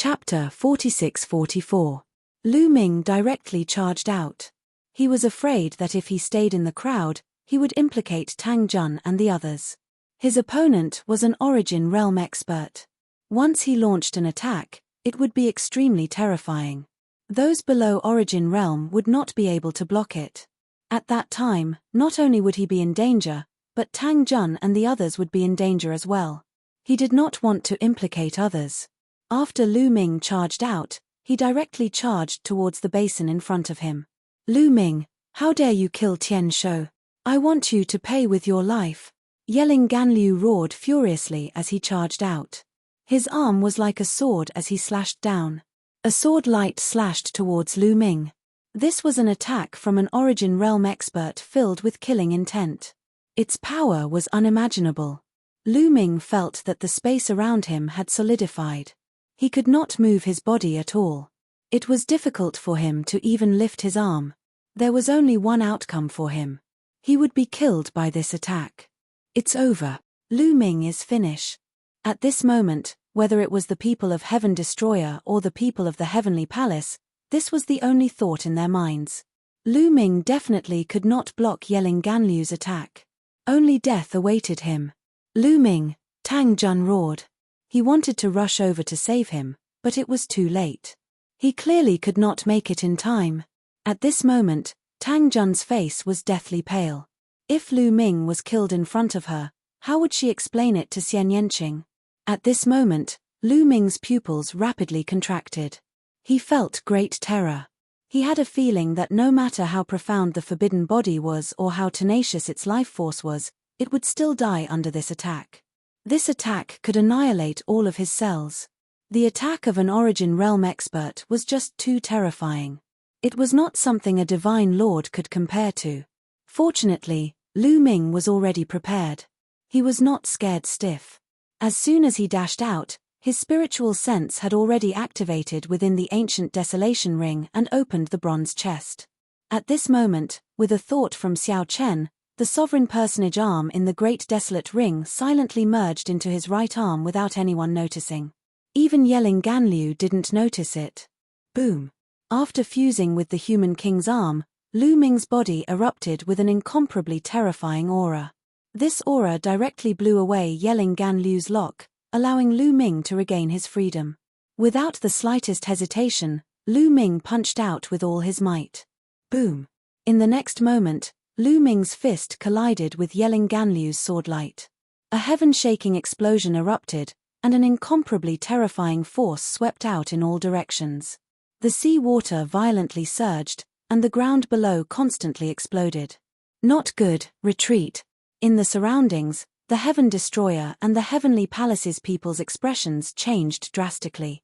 Chapter 46-44. Lu Ming directly charged out. He was afraid that if he stayed in the crowd, he would implicate Tang Jun and the others. His opponent was an Origin Realm expert. Once he launched an attack, it would be extremely terrifying. Those below Origin Realm would not be able to block it. At that time, not only would he be in danger, but Tang Jun and the others would be in danger as well. He did not want to implicate others. After Lu Ming charged out, he directly charged towards the basin in front of him. "Lu Ming, how dare you kill Tian Shou? I want you to pay with your life." Yelling Ganliu roared furiously as he charged out. His arm was like a sword as he slashed down. A sword light slashed towards Lu Ming. This was an attack from an Origin Realm expert filled with killing intent. Its power was unimaginable. Lu Ming felt that the space around him had solidified. He could not move his body at all. It was difficult for him to even lift his arm. There was only one outcome for him. He would be killed by this attack. It's over. Lu Ming is finished. At this moment, whether it was the people of Heaven Destroyer or the people of the Heavenly Palace, this was the only thought in their minds. Lu Ming definitely could not block Yelling Ganliu's attack. Only death awaited him. "Lu Ming!" Tang Jun roared. He wanted to rush over to save him, but it was too late. He clearly could not make it in time. At this moment, Tang Jun's face was deathly pale. If Lu Ming was killed in front of her, how would she explain it to Xian Yanqing? At this moment, Lu Ming's pupils rapidly contracted. He felt great terror. He had a feeling that no matter how profound the forbidden body was or how tenacious its life force was, it would still die under this attack. This attack could annihilate all of his cells. The attack of an Origin Realm expert was just too terrifying. It was not something a divine lord could compare to. Fortunately, Lu Ming was already prepared. He was not scared stiff. As soon as he dashed out, his spiritual sense had already activated within the ancient desolation ring and opened the bronze chest. At this moment, with a thought from Xiao Chen, the sovereign personage arm in the great desolate ring silently merged into his right arm without anyone noticing. Even Yelling Ganliu didn't notice it. Boom! After fusing with the human king's arm, Lu Ming's body erupted with an incomparably terrifying aura. This aura directly blew away Yelling Ganliu's lock, allowing Lu Ming to regain his freedom. Without the slightest hesitation, Lu Ming punched out with all his might. Boom! In the next moment, Lu Ming's fist collided with Yelling Ganliu's swordlight. A heaven-shaking explosion erupted, and an incomparably terrifying force swept out in all directions. The sea water violently surged, and the ground below constantly exploded. "Not good, retreat." In the surroundings, the Heaven Destroyer and the Heavenly Palace's people's expressions changed drastically.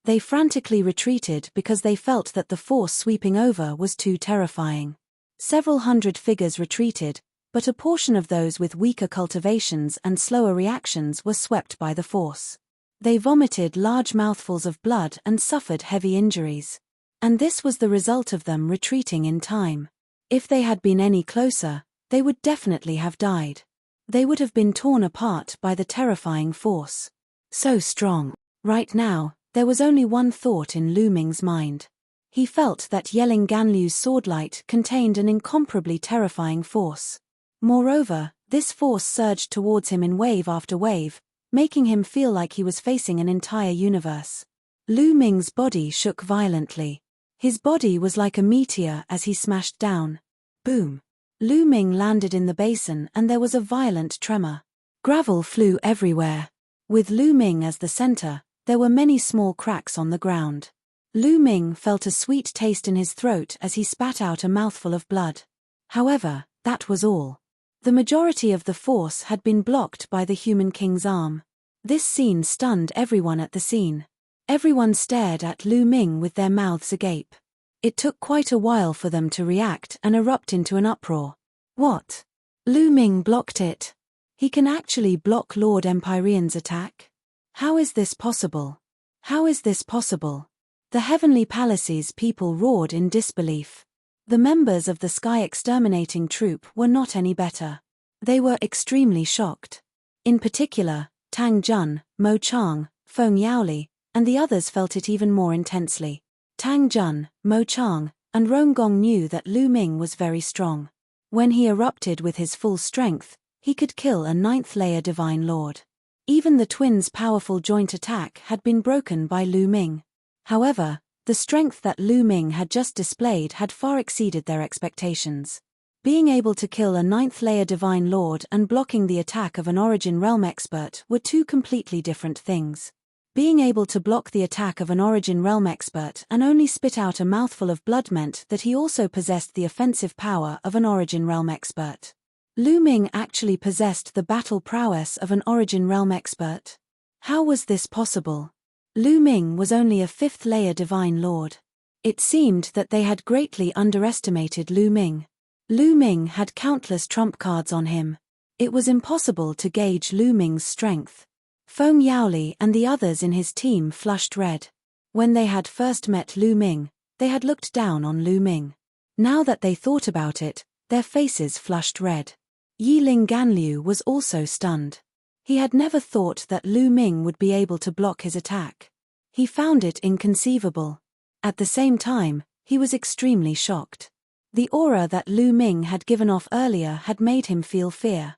They frantically retreated because they felt that the force sweeping over was too terrifying. Several hundred figures retreated, but a portion of those with weaker cultivations and slower reactions were swept by the force. They vomited large mouthfuls of blood and suffered heavy injuries. And this was the result of them retreating in time. If they had been any closer, they would definitely have died. They would have been torn apart by the terrifying force. So strong. Right now, there was only one thought in Lu Ming's mind. He felt that Yelling Ganliu's swordlight contained an incomparably terrifying force. Moreover, this force surged towards him in wave after wave, making him feel like he was facing an entire universe. Lu Ming's body shook violently. His body was like a meteor as he smashed down. Boom! Lu Ming landed in the basin and there was a violent tremor. Gravel flew everywhere. With Lu Ming as the center, there were many small cracks on the ground. Lu Ming felt a sweet taste in his throat as he spat out a mouthful of blood. However, that was all. The majority of the force had been blocked by the human king's arm. This scene stunned everyone at the scene. Everyone stared at Lu Ming with their mouths agape. It took quite a while for them to react and erupt into an uproar. What? Lu Ming blocked it. He can actually block Lord Empyrean's attack? How is this possible? How is this possible? The Heavenly Palace's people roared in disbelief. The members of the Sky Exterminating Troop were not any better. They were extremely shocked. In particular, Tang Jun, Mo Chang, Feng Yaoli, and the others felt it even more intensely. Tang Jun, Mo Chang, and Rong Gong knew that Lu Ming was very strong. When he erupted with his full strength, he could kill a 9th-layer Divine Lord. Even the twins' powerful joint attack had been broken by Lu Ming. However, the strength that Lu Ming had just displayed had far exceeded their expectations. Being able to kill a 9th-layer Divine Lord and blocking the attack of an Origin Realm expert were two completely different things. Being able to block the attack of an Origin Realm expert and only spit out a mouthful of blood meant that he also possessed the offensive power of an Origin Realm expert. Lu Ming actually possessed the battle prowess of an Origin Realm expert. How was this possible? Lu Ming was only a 5th-layer Divine Lord. It seemed that they had greatly underestimated Lu Ming. Lu Ming had countless trump cards on him. It was impossible to gauge Lu Ming's strength. Feng Yaoli and the others in his team flushed red. When they had first met Lu Ming, they had looked down on Lu Ming. Now that they thought about it, their faces flushed red. Yiling Ganliu was also stunned. He had never thought that Lu Ming would be able to block his attack. He found it inconceivable. At the same time, he was extremely shocked. The aura that Lu Ming had given off earlier had made him feel fear.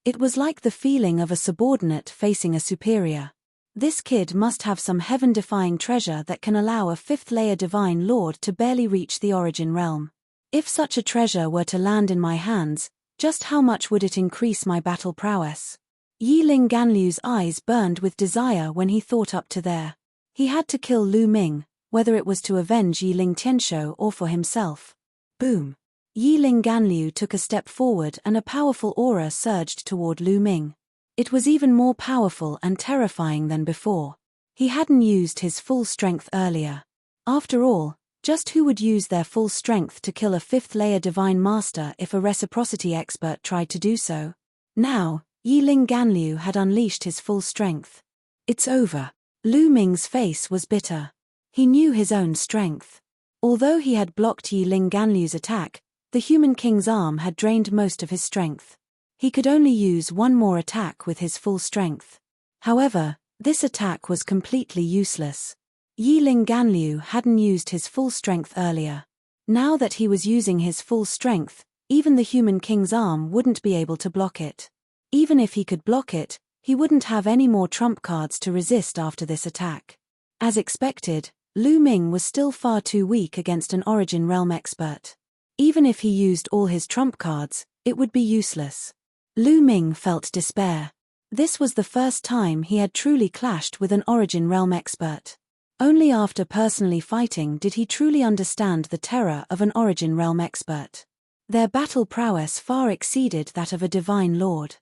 It was like the feeling of a subordinate facing a superior. This kid must have some heaven-defying treasure that can allow a 5th-layer Divine Lord to barely reach the Origin Realm. If such a treasure were to land in my hands, just how much would it increase my battle prowess? Yiling Ganliu's eyes burned with desire when he thought up to there. He had to kill Lu Ming, whether it was to avenge Yiling Tianshou or for himself. Boom! Yiling Ganliu took a step forward and a powerful aura surged toward Lu Ming. It was even more powerful and terrifying than before. He hadn't used his full strength earlier. After all, just who would use their full strength to kill a 5th-layer Divine Master if a reciprocity expert tried to do so? Now, Yiling Ganliu had unleashed his full strength. It's over. Lu Ming's face was bitter. He knew his own strength. Although he had blocked Yiling Ganliu's attack, the Human King's arm had drained most of his strength. He could only use one more attack with his full strength. However, this attack was completely useless. Yiling Ganliu hadn't used his full strength earlier. Now that he was using his full strength, even the Human King's arm wouldn't be able to block it. Even if he could block it, he wouldn't have any more trump cards to resist after this attack. As expected, Lu Ming was still far too weak against an Origin Realm expert. Even if he used all his trump cards, it would be useless. Lu Ming felt despair. This was the first time he had truly clashed with an Origin Realm expert. Only after personally fighting did he truly understand the terror of an Origin Realm expert. Their battle prowess far exceeded that of a Divine Lord.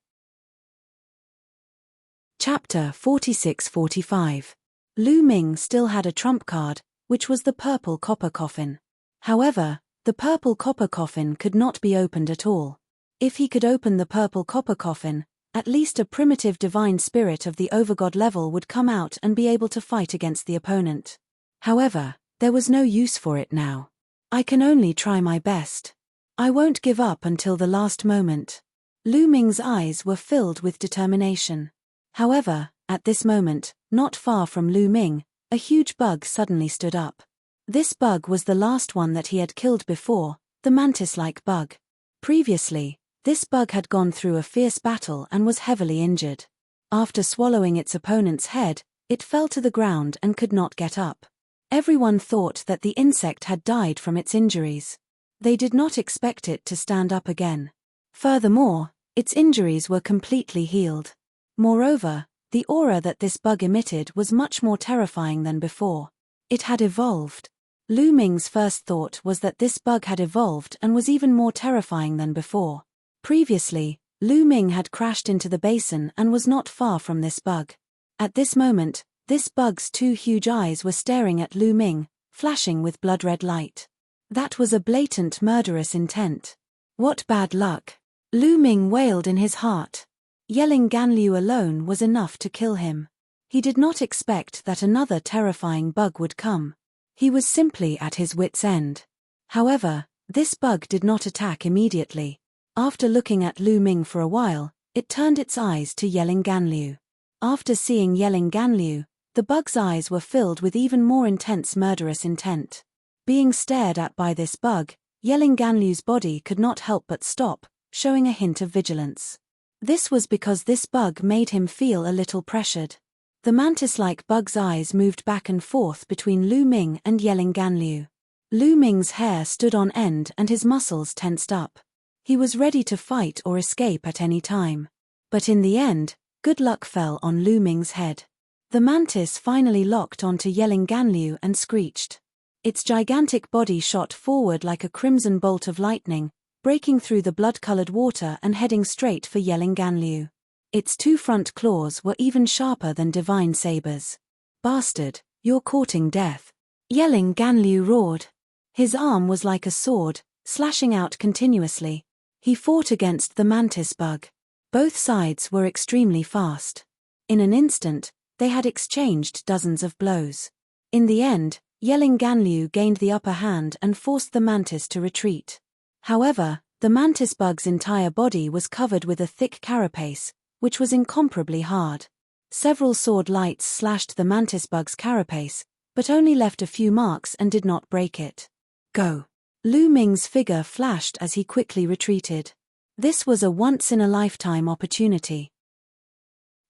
Chapter 46-45. Lu Ming still had a trump card, which was the purple copper coffin. However, the purple copper coffin could not be opened at all. If he could open the purple copper coffin, at least a primitive divine spirit of the overgod level would come out and be able to fight against the opponent. However, there was no use for it now. I can only try my best. I won't give up until the last moment. Lu Ming's eyes were filled with determination. However, at this moment, not far from Lu Ming, a huge bug suddenly stood up. This bug was the last one that he had killed before, the mantis-like bug. Previously, this bug had gone through a fierce battle and was heavily injured. After swallowing its opponent's head, it fell to the ground and could not get up. Everyone thought that the insect had died from its injuries. They did not expect it to stand up again. Furthermore, its injuries were completely healed. Moreover, the aura that this bug emitted was much more terrifying than before. It had evolved. Lu Ming's first thought was that this bug had evolved and was even more terrifying than before. Previously, Lu Ming had crashed into the basin and was not far from this bug. At this moment, this bug's two huge eyes were staring at Lu Ming, flashing with blood-red light. That was a blatant murderous intent. What bad luck! Lu Ming wailed in his heart. Yelling Ganliu alone was enough to kill him. He did not expect that another terrifying bug would come. He was simply at his wit's end. However, this bug did not attack immediately. After looking at Lu Ming for a while, it turned its eyes to Yelling Ganliu. After seeing Yelling Ganliu, The bug's eyes were filled with even more intense murderous intent. Being stared at by this bug, yelling Ganlu's body could not help but stop, showing a hint of vigilance. This was because this bug made him feel a little pressured. The mantis-like bug's eyes moved back and forth between Lu Ming and yelling Ganlu. Lu Ming's hair stood on end and his muscles tensed up. He was ready to fight or escape at any time. But in the end, good luck fell on Lu Ming's head. The mantis finally locked onto yelling Ganlu and screeched. Its gigantic body shot forward like a crimson bolt of lightning, breaking through the blood-colored water and heading straight for yelling Ganlu. Its two front claws were even sharper than divine sabers. "Bastard, you're courting death!" Yelling Ganlu roared. His arm was like a sword, slashing out continuously. He fought against the mantis bug. Both sides were extremely fast. In an instant, they had exchanged dozens of blows. In the end, yelling Ganlu gained the upper hand and forced the mantis to retreat. However, the mantis bug's entire body was covered with a thick carapace, which was incomparably hard. Several sword lights slashed the mantis bug's carapace, but only left a few marks and did not break it. "Go!" Lu Ming's figure flashed as he quickly retreated. This was a once-in-a-lifetime opportunity.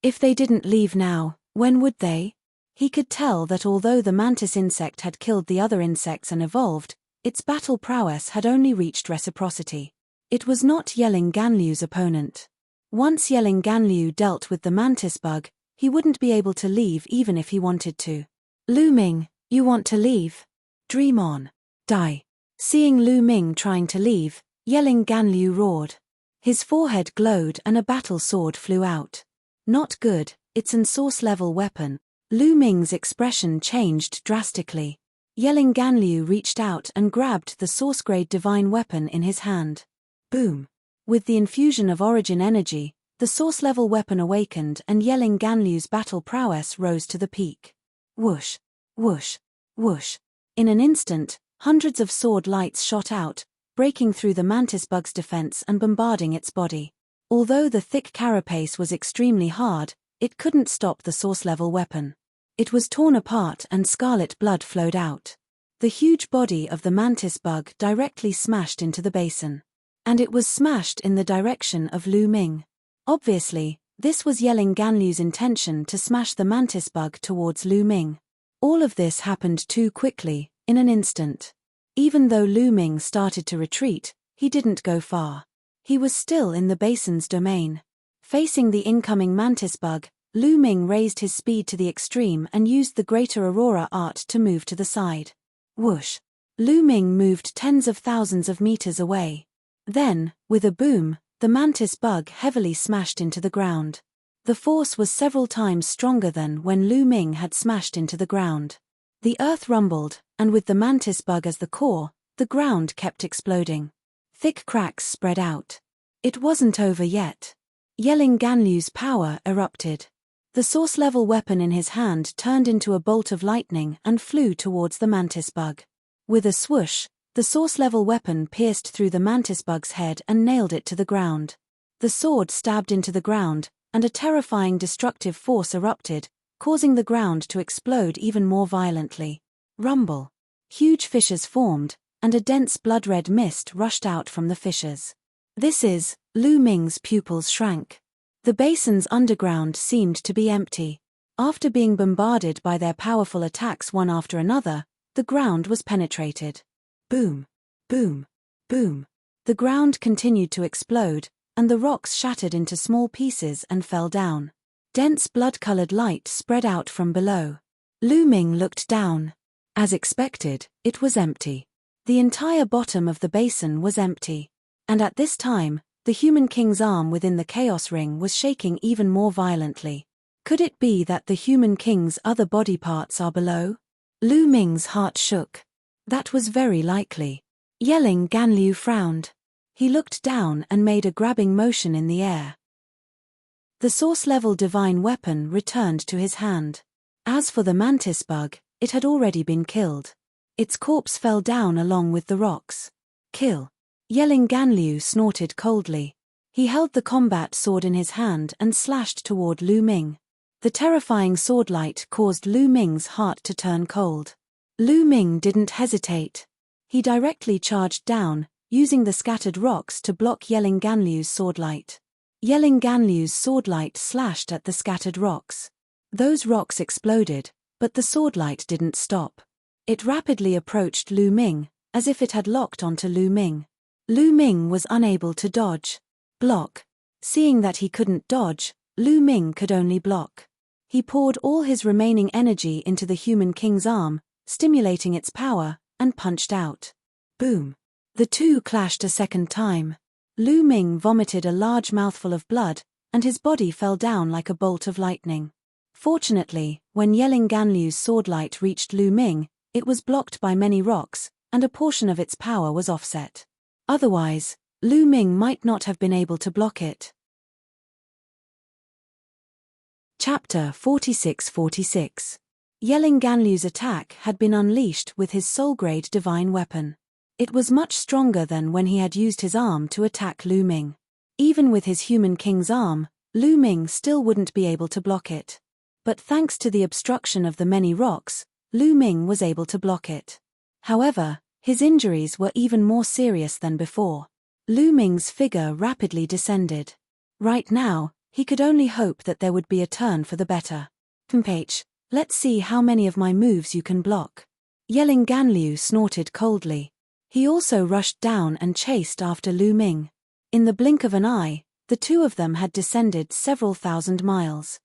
If they didn't leave now, when would they? He could tell that although the mantis insect had killed the other insects and evolved, its battle prowess had only reached reciprocity. It was not yelling Ganlu's opponent. Once yelling Ganlu dealt with the mantis bug, he wouldn't be able to leave even if he wanted to. "Lu Ming, you want to leave? Dream on. Die." Seeing Lu Ming trying to leave, yelling Ganlu roared. His forehead glowed and a battle sword flew out. Not good, it's an source-level weapon. Lu Ming's expression changed drastically. Yelling Ganlu reached out and grabbed the source-grade divine weapon in his hand. Boom! With the infusion of origin energy, the source-level weapon awakened and yelling Ganlu's battle prowess rose to the peak. Whoosh! Whoosh! Whoosh! In an instant, hundreds of sword lights shot out, breaking through the mantis bug's defense and bombarding its body. Although the thick carapace was extremely hard, it couldn't stop the source-level weapon. It was torn apart and scarlet blood flowed out. The huge body of the mantis bug directly smashed into the basin. And it was smashed in the direction of Lu Ming. Obviously, this was yelling Ganlu's intention to smash the mantis bug towards Lu Ming. All of this happened too quickly, in an instant. Even though Lu Ming started to retreat, he didn't go far. He was still in the basin's domain. Facing the incoming mantis bug, Lu Ming raised his speed to the extreme and used the greater aurora art to move to the side. Whoosh! Lu Ming moved tens of thousands of meters away. Then, with a boom, the mantis bug heavily smashed into the ground. The force was several times stronger than when Lu Ming had smashed into the ground. The earth rumbled, and with the mantis bug as the core, the ground kept exploding. Thick cracks spread out. It wasn't over yet. Yelling Ganlu's power erupted. The source-level weapon in his hand turned into a bolt of lightning and flew towards the mantis bug. With a swoosh, the source-level weapon pierced through the mantis bug's head and nailed it to the ground. The sword stabbed into the ground, and a terrifying destructive force erupted, causing the ground to explode even more violently. Rumble. Huge fissures formed, and a dense blood-red mist rushed out from the fissures. This is, Lu Ming's pupils shrank. The basin's underground seemed to be empty. After being bombarded by their powerful attacks one after another, the ground was penetrated. Boom! Boom! Boom! The ground continued to explode, and the rocks shattered into small pieces and fell down. Dense blood-colored light spread out from below. Lu Ming looked down. As expected, it was empty. The entire bottom of the basin was empty. And at this time, the human king's arm within the chaos ring was shaking even more violently. Could it be that the human king's other body parts are below? Lu Ming's heart shook. That was very likely. Yelling Ganlu frowned. He looked down and made a grabbing motion in the air. The source-level divine weapon returned to his hand. As for the mantis bug, it had already been killed. Its corpse fell down along with the rocks. Kill. Yelling Ganlu snorted coldly. He held the combat sword in his hand and slashed toward Lu Ming. The terrifying swordlight caused Lu Ming's heart to turn cold. Lu Ming didn't hesitate. He directly charged down, using the scattered rocks to block Yelling Ganliu's swordlight. Yelling Ganliu's swordlight slashed at the scattered rocks. Those rocks exploded, but the swordlight didn't stop. It rapidly approached Lu Ming, as if it had locked onto Lu Ming. Lu Ming was unable to dodge. Block. Seeing that he couldn't dodge, Lu Ming could only block. He poured all his remaining energy into the Human King's arm, stimulating its power, and punched out. Boom. The two clashed a second time. Lu Ming vomited a large mouthful of blood, and his body fell down like a bolt of lightning. Fortunately, when Yelling Ganliu's swordlight reached Lu Ming, it was blocked by many rocks, and a portion of its power was offset. Otherwise, Lu Ming might not have been able to block it. Chapter 46-46. Yelling Ganliu's attack had been unleashed with his soul-grade divine weapon. It was much stronger than when he had used his arm to attack Lu Ming. Even with his Human King's arm, Lu Ming still wouldn't be able to block it. But thanks to the obstruction of the many rocks, Lu Ming was able to block it. However, his injuries were even more serious than before. Lu Ming's figure rapidly descended. Right now, he could only hope that there would be a turn for the better. "H, let's see how many of my moves you can block." Yelling Ganliu snorted coldly. He also rushed down and chased after Lu Ming. In the blink of an eye, the two of them had descended several thousand miles.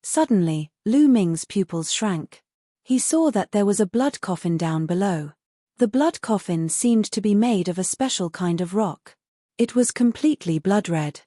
Suddenly, Lu Ming's pupils shrank. He saw that there was a blood coffin down below. The blood coffin seemed to be made of a special kind of rock. It was completely blood-red.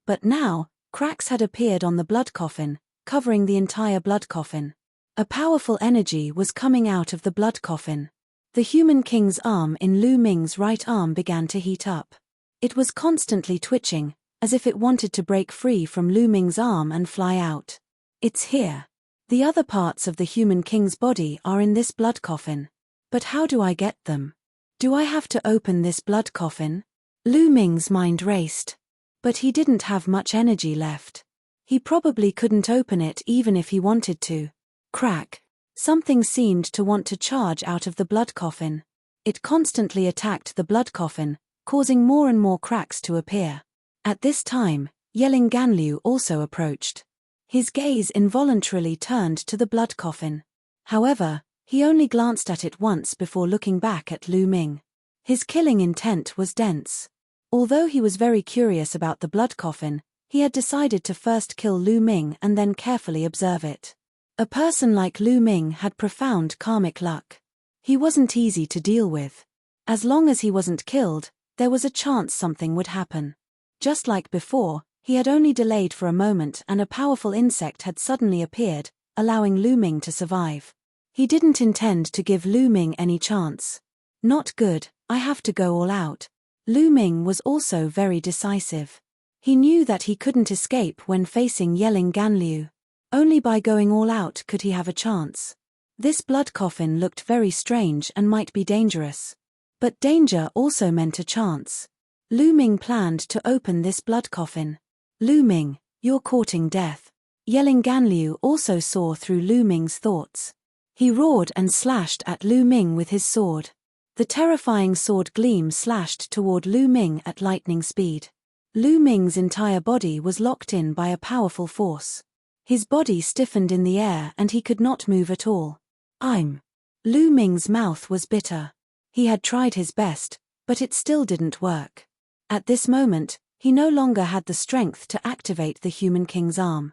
But now, cracks had appeared on the blood coffin, covering the entire blood coffin. A powerful energy was coming out of the blood coffin. The Human King's arm in Lu Ming's right arm began to heat up. It was constantly twitching, as if it wanted to break free from Lu Ming's arm and fly out. "It's here. The other parts of the Human King's body are in this blood coffin. But how do I get them? Do I have to open this blood coffin?" Lu Ming's mind raced. But he didn't have much energy left. He probably couldn't open it even if he wanted to. Crack. Something seemed to want to charge out of the blood coffin. It constantly attacked the blood coffin, causing more and more cracks to appear. At this time, Yelling Ganliu also approached. His gaze involuntarily turned to the blood coffin. However, he only glanced at it once before looking back at Lu Ming. His killing intent was dense. Although he was very curious about the blood coffin, he had decided to first kill Lu Ming and then carefully observe it. A person like Lu Ming had profound karmic luck. He wasn't easy to deal with. As long as he wasn't killed, there was a chance something would happen. Just like before, he had only delayed for a moment and a powerful insect had suddenly appeared, allowing Lu Ming to survive. He didn't intend to give Lu Ming any chance. "Not good, I have to go all out." Lu Ming was also very decisive. He knew that he couldn't escape when facing Yelling Ganliu. Only by going all out could he have a chance. This blood coffin looked very strange and might be dangerous. But danger also meant a chance. Lu Ming planned to open this blood coffin. "Lu Ming, you're courting death." Yelling Ganliu also saw through Lu Ming's thoughts. He roared and slashed at Lu Ming with his sword. The terrifying sword gleam slashed toward Lu Ming at lightning speed. Lu Ming's entire body was locked in by a powerful force. His body stiffened in the air and he could not move at all. Lu Ming's mouth was bitter. He had tried his best, but it still didn't work. At this moment, he no longer had the strength to activate the Human King's arm.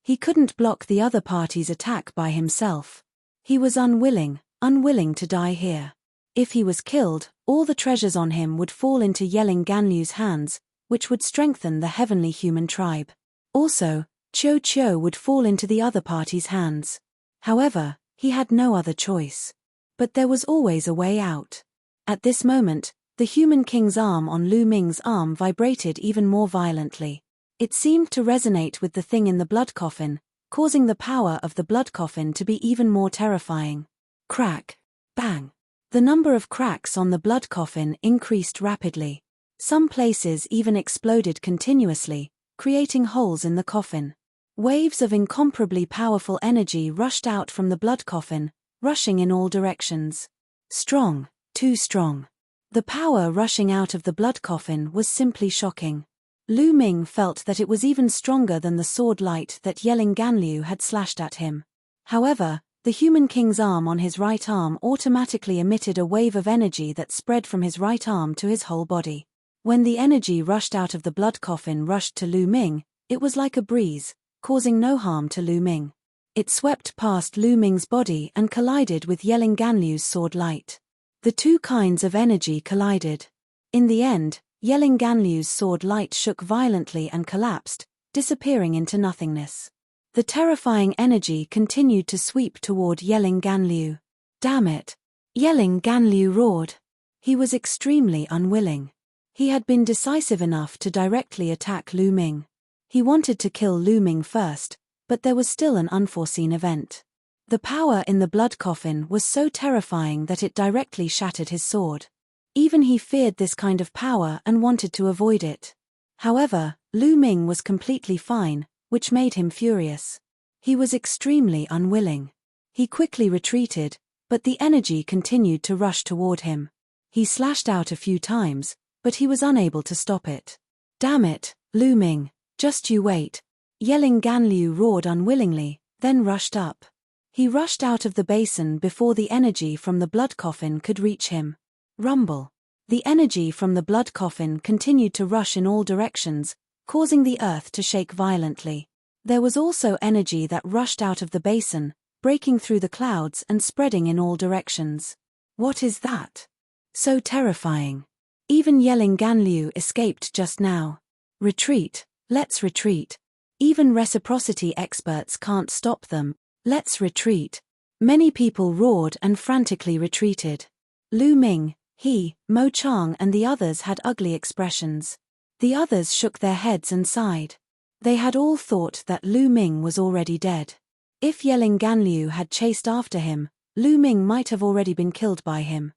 He couldn't block the other party's attack by himself. He was unwilling to die here. If he was killed, all the treasures on him would fall into Yelling Ganliu's hands, which would strengthen the heavenly human tribe. Also, Qiu Qiu would fall into the other party's hands. However, he had no other choice. But there was always a way out. At this moment, the Human King's arm on Lu Ming's arm vibrated even more violently. It seemed to resonate with the thing in the blood coffin, causing the power of the blood coffin to be even more terrifying. Crack. Bang. The number of cracks on the blood coffin increased rapidly. Some places even exploded continuously, creating holes in the coffin. Waves of incomparably powerful energy rushed out from the blood coffin, rushing in all directions. Strong, too strong. The power rushing out of the blood coffin was simply shocking. Lu Ming felt that it was even stronger than the sword light that Yelling Ganliu had slashed at him. However, the human king's arm on his right arm automatically emitted a wave of energy that spread from his right arm to his whole body. When the energy rushed out of the blood coffin rushed to Lu Ming, it was like a breeze, causing no harm to Lu Ming. It swept past Lu Ming's body and collided with Yelling Ganliu's sword light. The two kinds of energy collided. In the end, Yelling Ganliu's sword light shook violently and collapsed, disappearing into nothingness. The terrifying energy continued to sweep toward Yelling Ganliu. Damn it! Yelling Ganliu roared. He was extremely unwilling. He had been decisive enough to directly attack Lu Ming. He wanted to kill Lu Ming first, but there was still an unforeseen event. The power in the blood coffin was so terrifying that it directly shattered his sword. Even he feared this kind of power and wanted to avoid it. However, Lu Ming was completely fine, which made him furious. He was extremely unwilling. He quickly retreated, but the energy continued to rush toward him. He slashed out a few times, but he was unable to stop it. Damn it, Lu Ming, just you wait. Yelling Ganliu roared unwillingly, then rushed up. He rushed out of the basin before the energy from the blood coffin could reach him. Rumble. The energy from the blood coffin continued to rush in all directions, causing the earth to shake violently. There was also energy that rushed out of the basin, breaking through the clouds and spreading in all directions. What is that? So terrifying. Even Yelling Ganliu escaped just now. Retreat, let's retreat. Even reciprocity experts can't stop them, let's retreat. Many people roared and frantically retreated. Lu Ming, he, Mo Chang and the others had ugly expressions. The others shook their heads and sighed. They had all thought that Lu Ming was already dead. If Yelling Ganliu had chased after him, Lu Ming might have already been killed by him.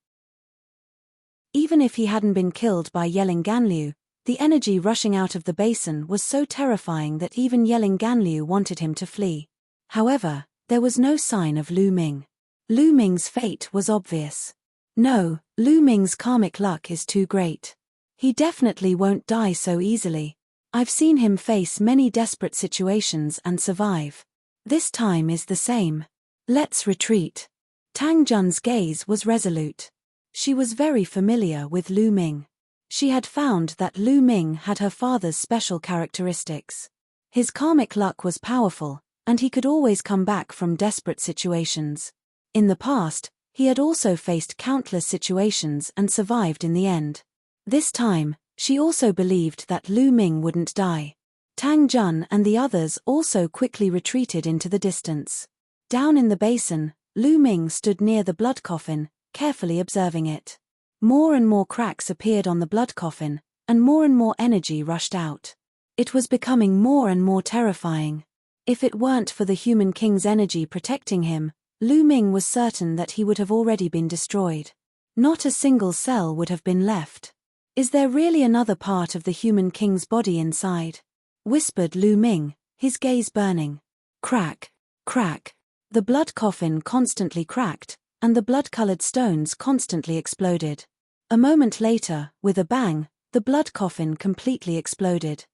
Even if he hadn't been killed by Yelling Ganliu, the energy rushing out of the basin was so terrifying that even Yelling Ganliu wanted him to flee. However, there was no sign of Lu Ming. Lu Ming's fate was obvious. No, Lu Ming's karmic luck is too great. He definitely won't die so easily. I've seen him face many desperate situations and survive. This time is the same. Let's retreat. Tang Jun's gaze was resolute. She was very familiar with Lu Ming. She had found that Lu Ming had her father's special characteristics. His karmic luck was powerful, and he could always come back from desperate situations. In the past, he had also faced countless situations and survived in the end. This time, she also believed that Lu Ming wouldn't die. Tang Jun and the others also quickly retreated into the distance. Down in the basin, Lu Ming stood near the blood coffin, carefully observing it. More and more cracks appeared on the blood coffin, and more energy rushed out. It was becoming more and more terrifying. If it weren't for the human king's energy protecting him, Lu Ming was certain that he would have already been destroyed. Not a single cell would have been left. Is there really another part of the human king's body inside? Whispered Lu Ming, his gaze burning. Crack, crack. The blood coffin constantly cracked, and the blood-colored stones constantly exploded. A moment later, with a bang, the blood coffin completely exploded.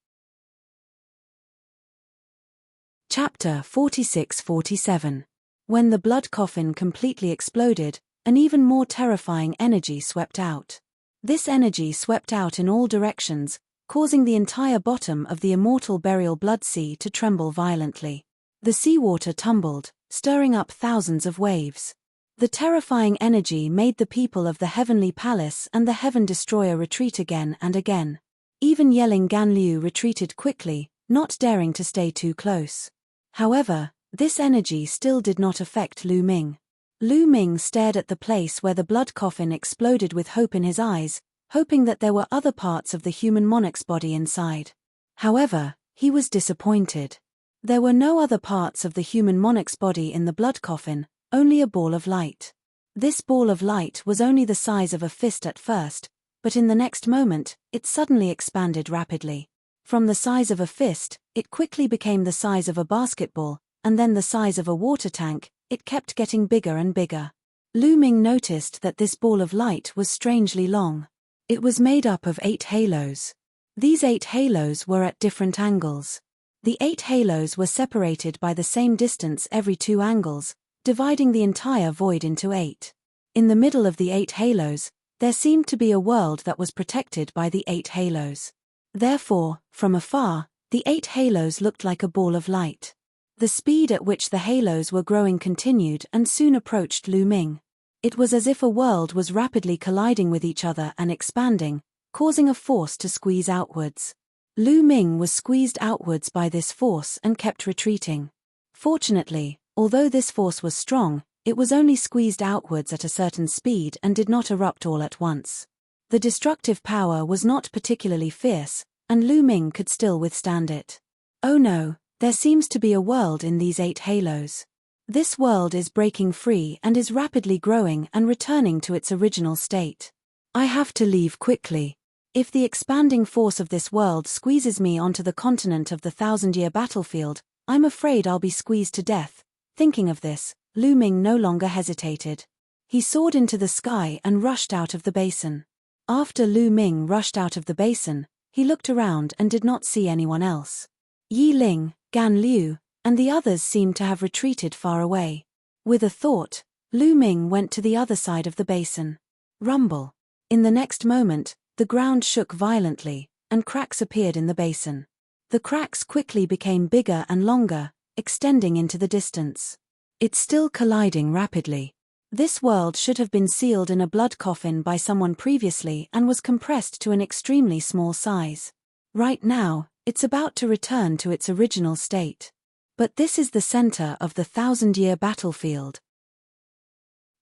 Chapter 46-47. When the blood coffin completely exploded, an even more terrifying energy swept out. This energy swept out in all directions, causing the entire bottom of the immortal burial blood sea to tremble violently. The seawater tumbled, stirring up thousands of waves. The terrifying energy made the people of the Heavenly Palace and the Heaven Destroyer retreat again and again. Even Yelling Ganliu retreated quickly, not daring to stay too close. However, this energy still did not affect Lu Ming. Lu Ming stared at the place where the blood coffin exploded with hope in his eyes, hoping that there were other parts of the human monarch's body inside. However, he was disappointed. There were no other parts of the human monarch's body in the blood coffin, only a ball of light. This ball of light was only the size of a fist at first, but in the next moment, it suddenly expanded rapidly. From the size of a fist, it quickly became the size of a basketball, and then the size of a water tank. It kept getting bigger and bigger. Lu Ming noticed that this ball of light was strangely long. It was made up of 8 halos. These 8 halos were at different angles. The 8 halos were separated by the same distance every 2 angles, dividing the entire void into 8. In the middle of the 8 halos, there seemed to be a world that was protected by the 8 halos. Therefore, from afar, the 8 halos looked like a ball of light. The speed at which the halos were growing continued and soon approached Lu Ming. It was as if a world was rapidly colliding with each other and expanding, causing a force to squeeze outwards. Lu Ming was squeezed outwards by this force and kept retreating. Fortunately, although this force was strong, it was only squeezed outwards at a certain speed and did not erupt all at once. The destructive power was not particularly fierce, and Lu Ming could still withstand it. Oh no, there seems to be a world in these 8 halos. This world is breaking free and is rapidly growing and returning to its original state. I have to leave quickly. If the expanding force of this world squeezes me onto the continent of the 1,000-year battlefield, I'm afraid I'll be squeezed to death. Thinking of this, Lu Ming no longer hesitated. He soared into the sky and rushed out of the basin. After Lu Ming rushed out of the basin, he looked around and did not see anyone else. Yi Ling, Gan Liu, and the others seemed to have retreated far away. With a thought, Lu Ming went to the other side of the basin. Rumble. In the next moment, the ground shook violently, and cracks appeared in the basin. The cracks quickly became bigger and longer, extending into the distance. It's still colliding rapidly. This world should have been sealed in a blood coffin by someone previously and was compressed to an extremely small size. Right now, it's about to return to its original state. But this is the center of the 1,000-year battlefield.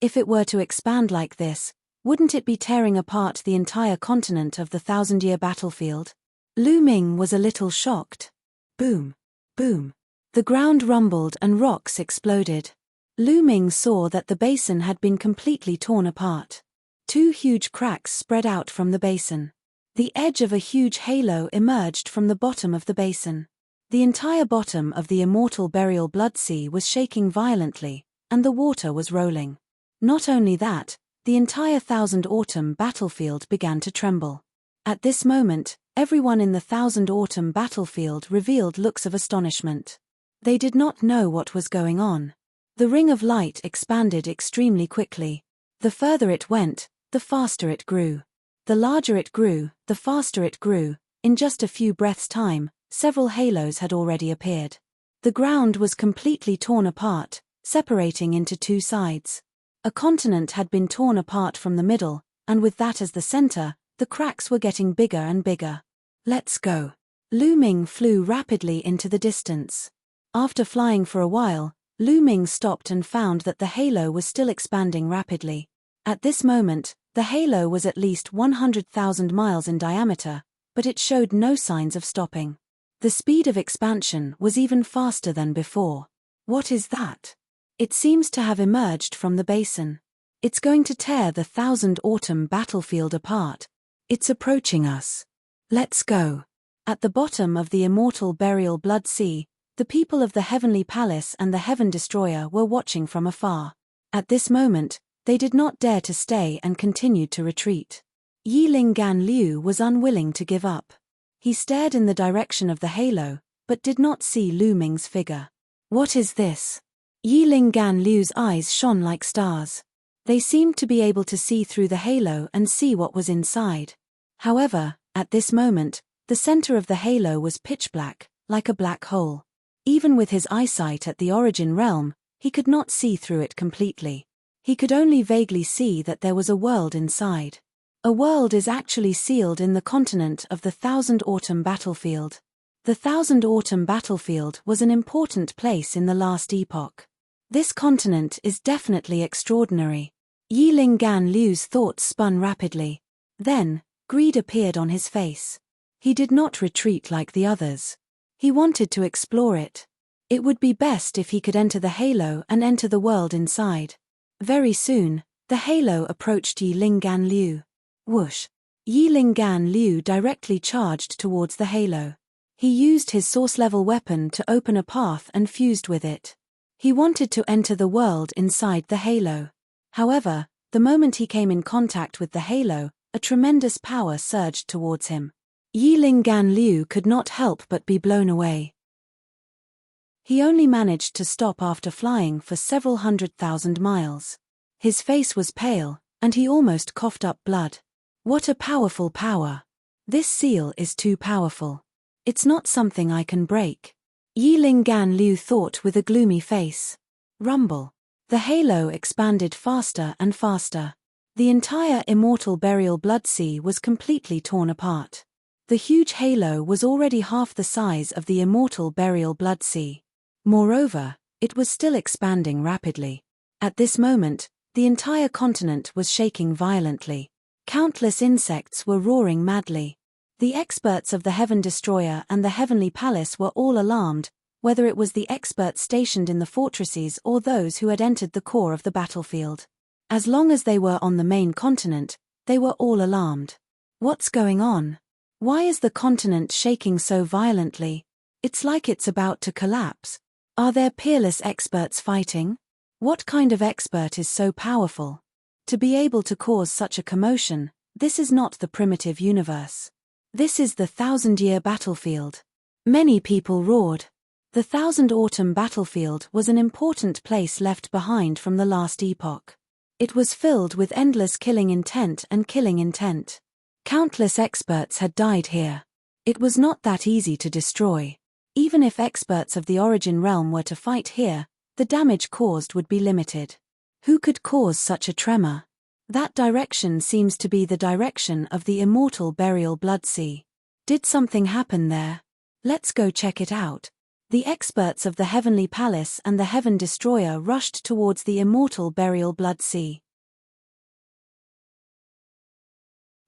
If it were to expand like this, wouldn't it be tearing apart the entire continent of the 1,000-year battlefield? Lu Ming was a little shocked. Boom. Boom. The ground rumbled and rocks exploded. Lu Ming saw that the basin had been completely torn apart. 2 huge cracks spread out from the basin. The edge of a huge halo emerged from the bottom of the basin. The entire bottom of the immortal burial blood sea was shaking violently, and the water was rolling. Not only that, the entire 1,000 Autumn battlefield began to tremble. At this moment, everyone in the 1,000 Autumn battlefield revealed looks of astonishment. They did not know what was going on. The ring of light expanded extremely quickly. The further it went, the faster it grew. The larger it grew, the faster it grew. In just a few breaths' time, several halos had already appeared. The ground was completely torn apart, separating into 2 sides. A continent had been torn apart from the middle, and with that as the center, the cracks were getting bigger and bigger. Let's go. Lu Ming flew rapidly into the distance. After flying for a while, Lu Ming stopped and found that the halo was still expanding rapidly. At this moment, the halo was at least 100,000 miles in diameter, but it showed no signs of stopping. The speed of expansion was even faster than before. What is that? It seems to have emerged from the basin. It's going to tear the 1,000 Autumn battlefield apart. It's approaching us. Let's go. At the bottom of the immortal burial blood sea, the people of the Heavenly Palace and the Heaven Destroyer were watching from afar. At this moment, they did not dare to stay and continued to retreat. Yi Ling Gan Liu was unwilling to give up. He stared in the direction of the halo, but did not see Lu Ming's figure. What is this? Yi Ling Gan Liu's eyes shone like stars. They seemed to be able to see through the halo and see what was inside. However, at this moment, the center of the halo was pitch black, like a black hole. Even with his eyesight at the origin realm, he could not see through it completely. He could only vaguely see that there was a world inside. A world is actually sealed in the continent of the 1,000 Autumn battlefield. The 1,000 Autumn battlefield was an important place in the last epoch. This continent is definitely extraordinary. Yi Ling Gan Liu's thoughts spun rapidly. Then, greed appeared on his face. He did not retreat like the others. He wanted to explore it. It would be best if he could enter the halo and enter the world inside. Very soon, the halo approached Yi Ling Gan Liu. Whoosh! Yi Ling Gan Liu directly charged towards the halo. He used his source-level weapon to open a path and fused with it. He wanted to enter the world inside the halo. However, the moment he came in contact with the halo, a tremendous power surged towards him. Yiling Liu could not help but be blown away. He only managed to stop after flying for several 100,000 miles. His face was pale, and he almost coughed up blood. What a powerful power! This seal is too powerful. It's not something I can break. Yiling Liu thought with a gloomy face. Rumble. The halo expanded faster and faster. The entire immortal burial blood sea was completely torn apart. The huge halo was already half the size of the immortal burial blood sea. Moreover, it was still expanding rapidly. At this moment, the entire continent was shaking violently. Countless insects were roaring madly. The experts of the Heaven Destroyer and the Heavenly Palace were all alarmed, whether it was the experts stationed in the fortresses or those who had entered the core of the battlefield. As long as they were on the main continent, they were all alarmed. What's going on? Why is the continent shaking so violently? It's like it's about to collapse. Are there peerless experts fighting? What kind of expert is so powerful? To be able to cause such a commotion, this is not the primitive universe. This is the 1,000-year battlefield. Many people roared. The 1,000 Autumn battlefield was an important place left behind from the last epoch. It was filled with endless killing intent and killing intent. Countless experts had died here. It was not that easy to destroy. Even if experts of the Origin realm were to fight here, the damage caused would be limited. Who could cause such a tremor? That direction seems to be the direction of the immortal burial blood sea. Did something happen there? Let's go check it out. The experts of the Heavenly Palace and the Heaven Destroyer rushed towards the immortal burial blood sea.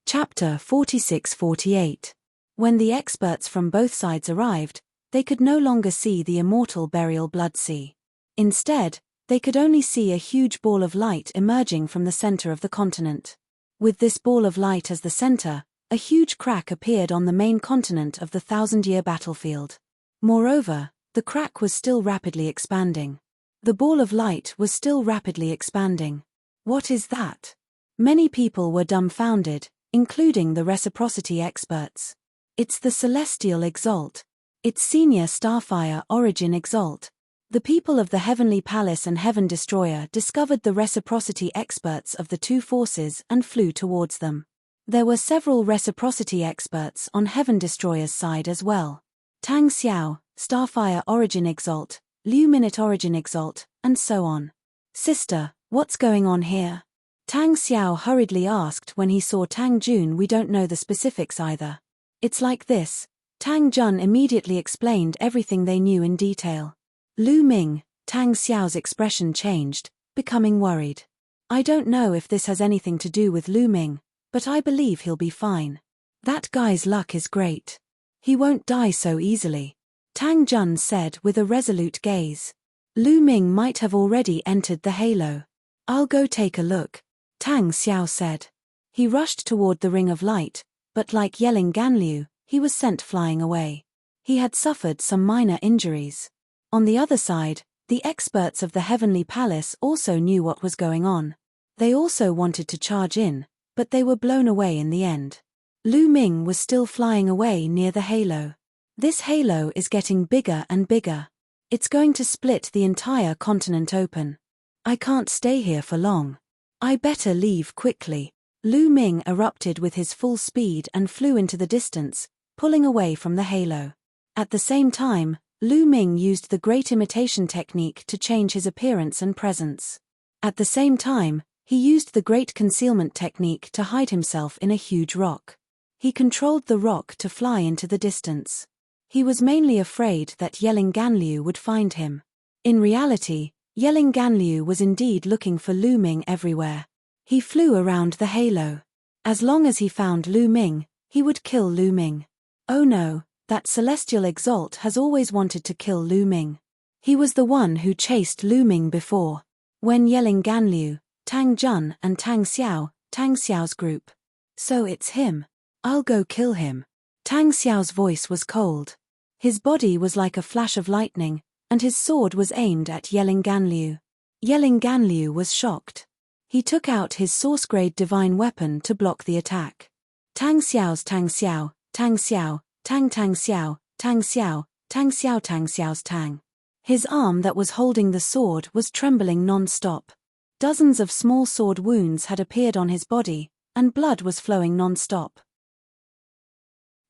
Chapter 46-48. When the experts from both sides arrived, they could no longer see the immortal burial blood sea. Instead, they could only see a huge ball of light emerging from the center of the continent. With this ball of light as the center, a huge crack appeared on the main continent of the 1,000-year battlefield. Moreover, the crack was still rapidly expanding. The ball of light was still rapidly expanding. What is that? Many people were dumbfounded, including the reciprocity experts. It's the Celestial Exalt. It's Senior Starfire Origin Exalt. The people of the Heavenly Palace and Heaven Destroyer discovered the reciprocity experts of the two forces and flew towards them. There were several reciprocity experts on Heaven Destroyer's side as well. Tang Xiao, Starfire Origin Exalt, Liu Minute Origin Exalt, and so on. Sister, what's going on here? Tang Xiao hurriedly asked when he saw Tang Jun. We don't know the specifics either. It's like this. Tang Jun immediately explained everything they knew in detail. Lu Ming, Tang Xiao's expression changed, becoming worried. I don't know if this has anything to do with Lu Ming, but I believe he'll be fine. That guy's luck is great. He won't die so easily, Tang Jun said with a resolute gaze. Lu Ming might have already entered the halo. I'll go take a look, Tang Xiao said. He rushed toward the ring of light, but like yelling Ganliu, he was sent flying away. He had suffered some minor injuries. On the other side, the experts of the Heavenly Palace also knew what was going on. They also wanted to charge in, but they were blown away in the end. Lu Ming was still flying away near the halo. This halo is getting bigger and bigger. It's going to split the entire continent open. I can't stay here for long. I better leave quickly. Lu Ming erupted with his full speed and flew into the distance, pulling away from the halo. At the same time, Lu Ming used the Great Imitation technique to change his appearance and presence. At the same time, he used the Great Concealment technique to hide himself in a huge rock. He controlled the rock to fly into the distance. He was mainly afraid that Yelling Ganliu would find him. In reality, Yelling Ganliu was indeed looking for Lu Ming everywhere. He flew around the halo. As long as he found Lu Ming, he would kill Lu Ming. Oh no, that Celestial Exalt has always wanted to kill Lu Ming. He was the one who chased Lu Ming before. When Yelling Ganliu, Tang Jun and Tang Xiao's group. So it's him. I'll go kill him. Tang Xiao's voice was cold. His body was like a flash of lightning, and his sword was aimed at Yelling Ganliu. Yelling Ganliu was shocked. He took out his source-grade divine weapon to block the attack. Tang Xiao's Tang Xiao, Tang Xiao, Tang Tang Xiao, Tang Xiao, Tang Xiao Tang Xiao's Tang. His arm that was holding the sword was trembling non-stop. Dozens of small sword wounds had appeared on his body, and blood was flowing non-stop.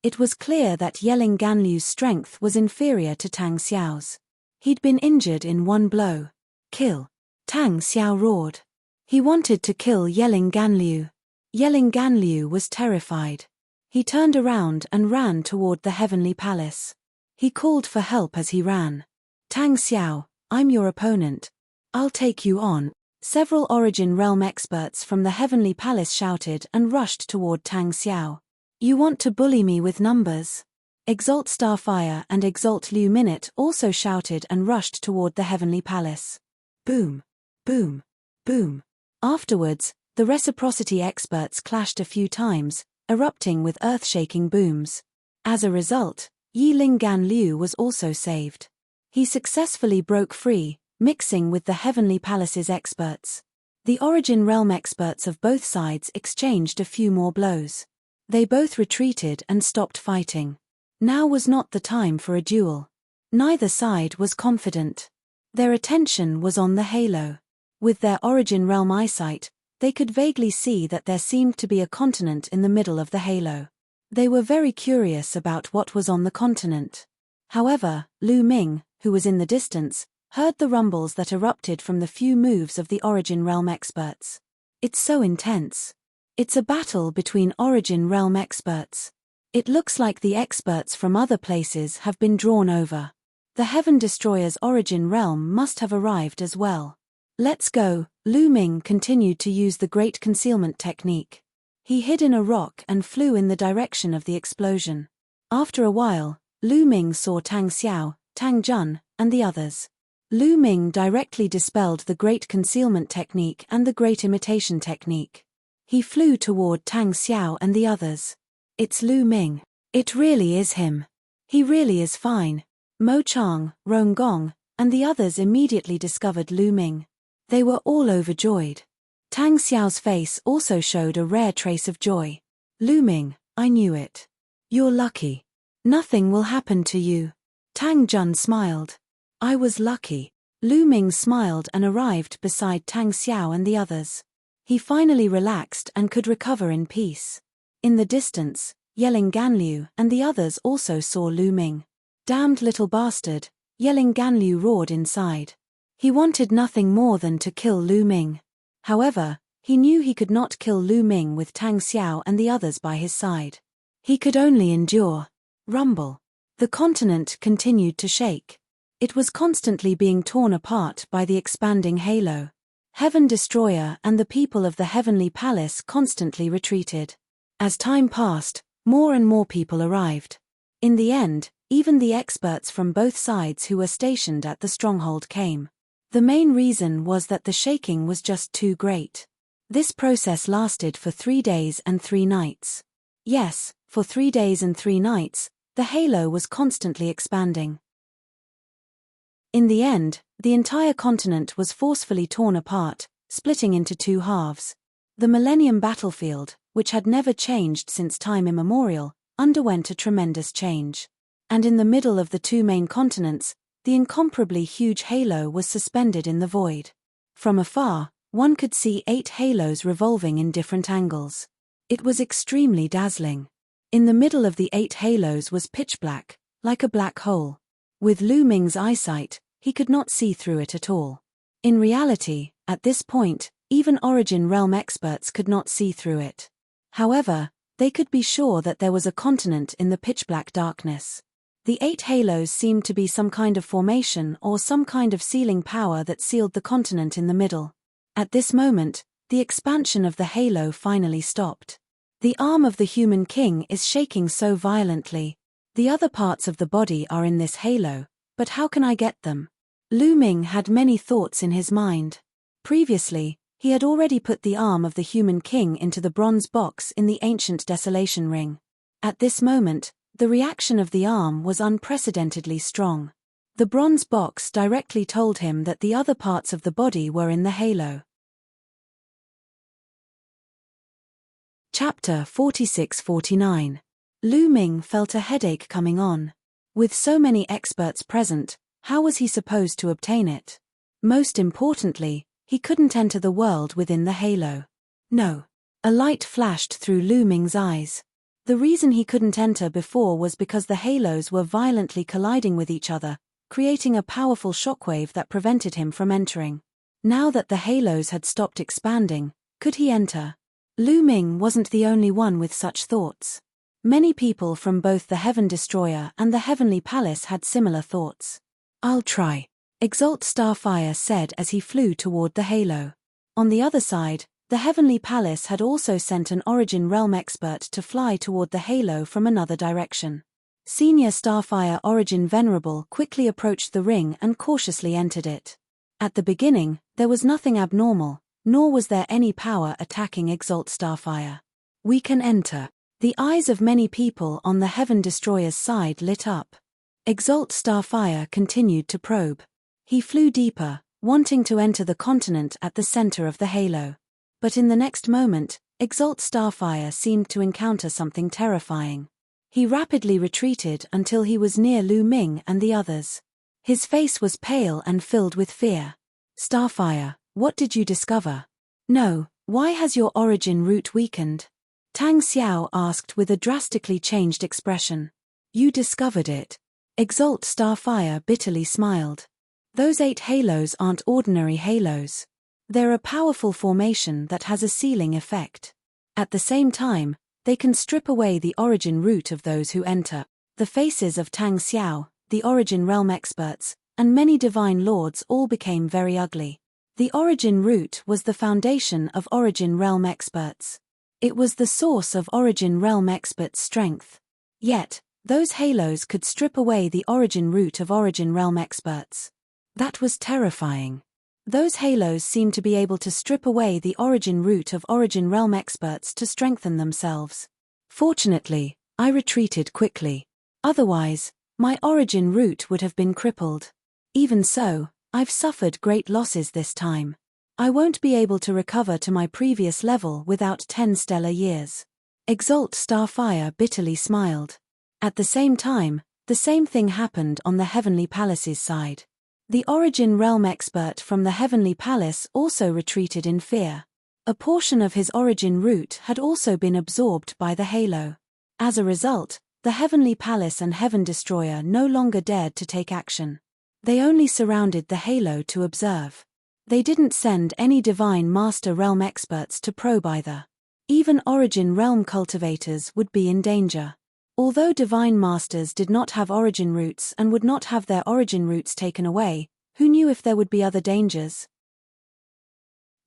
It was clear that Yelling Ganliu's strength was inferior to Tang Xiao's. He'd been injured in one blow. Kill! Tang Xiao roared. He wanted to kill Yelling Ganliu. Yelling Ganliu was terrified. He turned around and ran toward the heavenly palace. He called for help as he ran. Tang Xiao, I'm your opponent. I'll take you on. Several Origin Realm experts from the heavenly palace shouted and rushed toward Tang Xiao. You want to bully me with numbers? Exalt Starfire and Exalt Liu Minute also shouted and rushed toward the heavenly palace. Boom! Boom! Boom! Afterwards, the reciprocity experts clashed a few times, erupting with earth-shaking booms. As a result, Yiling Ganliu was also saved. He successfully broke free, mixing with the Heavenly Palace's experts. The Origin Realm experts of both sides exchanged a few more blows. They both retreated and stopped fighting. Now was not the time for a duel. Neither side was confident. Their attention was on the halo. With their Origin Realm eyesight, they could vaguely see that there seemed to be a continent in the middle of the halo. They were very curious about what was on the continent. However, Lu Ming, who was in the distance, heard the rumbles that erupted from the few moves of the Origin Realm experts. It's so intense. It's a battle between Origin Realm experts. It looks like the experts from other places have been drawn over. The Heaven Destroyer's Origin Realm must have arrived as well. Let's go. Lu Ming continued to use the Great Concealment technique. He hid in a rock and flew in the direction of the explosion. After a while, Lu Ming saw Tang Xiao, Tang Jun, and the others. Lu Ming directly dispelled the Great Concealment technique and the Great Imitation technique. He flew toward Tang Xiao and the others. It's Lu Ming. It really is him. He really is fine. Mo Chang, Rong Gong, and the others immediately discovered Lu Ming. They were all overjoyed. Tang Xiao's face also showed a rare trace of joy. Lu Ming, I knew it. You're lucky. Nothing will happen to you. Tang Jun smiled. I was lucky. Lu Ming smiled and arrived beside Tang Xiao and the others. He finally relaxed and could recover in peace. In the distance, Yelling Ganliu and the others also saw Lu Ming. Damned little bastard, Yelling Ganliu roared inside. He wanted nothing more than to kill Lu Ming. However, he knew he could not kill Lu Ming with Tang Xiao and the others by his side. He could only endure. Rumble. The continent continued to shake. It was constantly being torn apart by the expanding halo. Heaven Destroyer and the people of the Heavenly Palace constantly retreated. As time passed, more and more people arrived. In the end, even the experts from both sides who were stationed at the stronghold came. The main reason was that the shaking was just too great. This process lasted for 3 days and 3 nights. Yes, for 3 days and 3 nights, the halo was constantly expanding. In the end, the entire continent was forcefully torn apart, splitting into 2 halves. The Millennium Battlefield, which had never changed since time immemorial, underwent a tremendous change. And in the middle of the 2 main continents, the incomparably huge halo was suspended in the void. From afar, one could see 8 halos revolving in different angles. It was extremely dazzling. In the middle of the 8 halos was pitch black, like a black hole. With Lu Ming's eyesight, he could not see through it at all. In reality, at this point, even Origin Realm experts could not see through it. However, they could be sure that there was a continent in the pitch-black darkness. The 8 halos seemed to be some kind of formation or some kind of sealing power that sealed the continent in the middle. At this moment, the expansion of the halo finally stopped. The arm of the human king is shaking so violently. The other parts of the body are in this halo, but how can I get them? Lu Ming had many thoughts in his mind. Previously, he had already put the arm of the human king into the bronze box in the ancient desolation ring. At this moment, The reaction of the arm was unprecedentedly strong. The bronze box directly told him that the other parts of the body were in the halo. Chapter 46-49. Lu Ming felt a headache coming on. With so many experts present, how was he supposed to obtain it? Most importantly, he couldn't enter the world within the halo. No. A light flashed through Lu Ming's eyes. The reason he couldn't enter before was because the halos were violently colliding with each other, creating a powerful shockwave that prevented him from entering. Now that the halos had stopped expanding, could he enter? Lu Ming wasn't the only one with such thoughts. Many people from both the Heaven Destroyer and the Heavenly Palace had similar thoughts. "I'll try," Exalt Starfire said as he flew toward the halo. On the other side, the Heavenly Palace had also sent an Origin Realm expert to fly toward the halo from another direction. Senior Starfire Origin Venerable quickly approached the ring and cautiously entered it. At the beginning, there was nothing abnormal, nor was there any power attacking Exalt Starfire. "We can enter." The eyes of many people on the Heaven Destroyer's side lit up. Exalt Starfire continued to probe. He flew deeper, wanting to enter the continent at the center of the halo. But in the next moment, Exalt Starfire seemed to encounter something terrifying. He rapidly retreated until he was near Lu Ming and the others. His face was pale and filled with fear. "Starfire, what did you discover? No, why has your origin root weakened?" Tang Xiao asked with a drastically changed expression. "You discovered it." Exalt Starfire bitterly smiled. "Those 8 halos aren't ordinary halos. They're a powerful formation that has a sealing effect. At the same time, they can strip away the origin root of those who enter." The faces of Tang Xiao, the Origin Realm experts, and many divine lords all became very ugly. The origin root was the foundation of Origin Realm experts. It was the source of Origin Realm experts' strength. Yet, those halos could strip away the origin root of Origin Realm experts. That was terrifying. Those halos seemed to be able to strip away the origin root of Origin Realm experts to strengthen themselves. Fortunately, I retreated quickly. Otherwise, my origin root would have been crippled. Even so, I've suffered great losses this time. I won't be able to recover to my previous level without 10 stellar years. Exalt Starfire bitterly smiled. At the same time, the same thing happened on the Heavenly Palace's side. The Origin Realm expert from the Heavenly Palace also retreated in fear. A portion of his origin root had also been absorbed by the halo. As a result, the Heavenly Palace and Heaven Destroyer no longer dared to take action. They only surrounded the halo to observe. They didn't send any Divine Master Realm experts to probe either. Even Origin Realm cultivators would be in danger. Although Divine Masters did not have origin roots and would not have their origin roots taken away, who knew if there would be other dangers?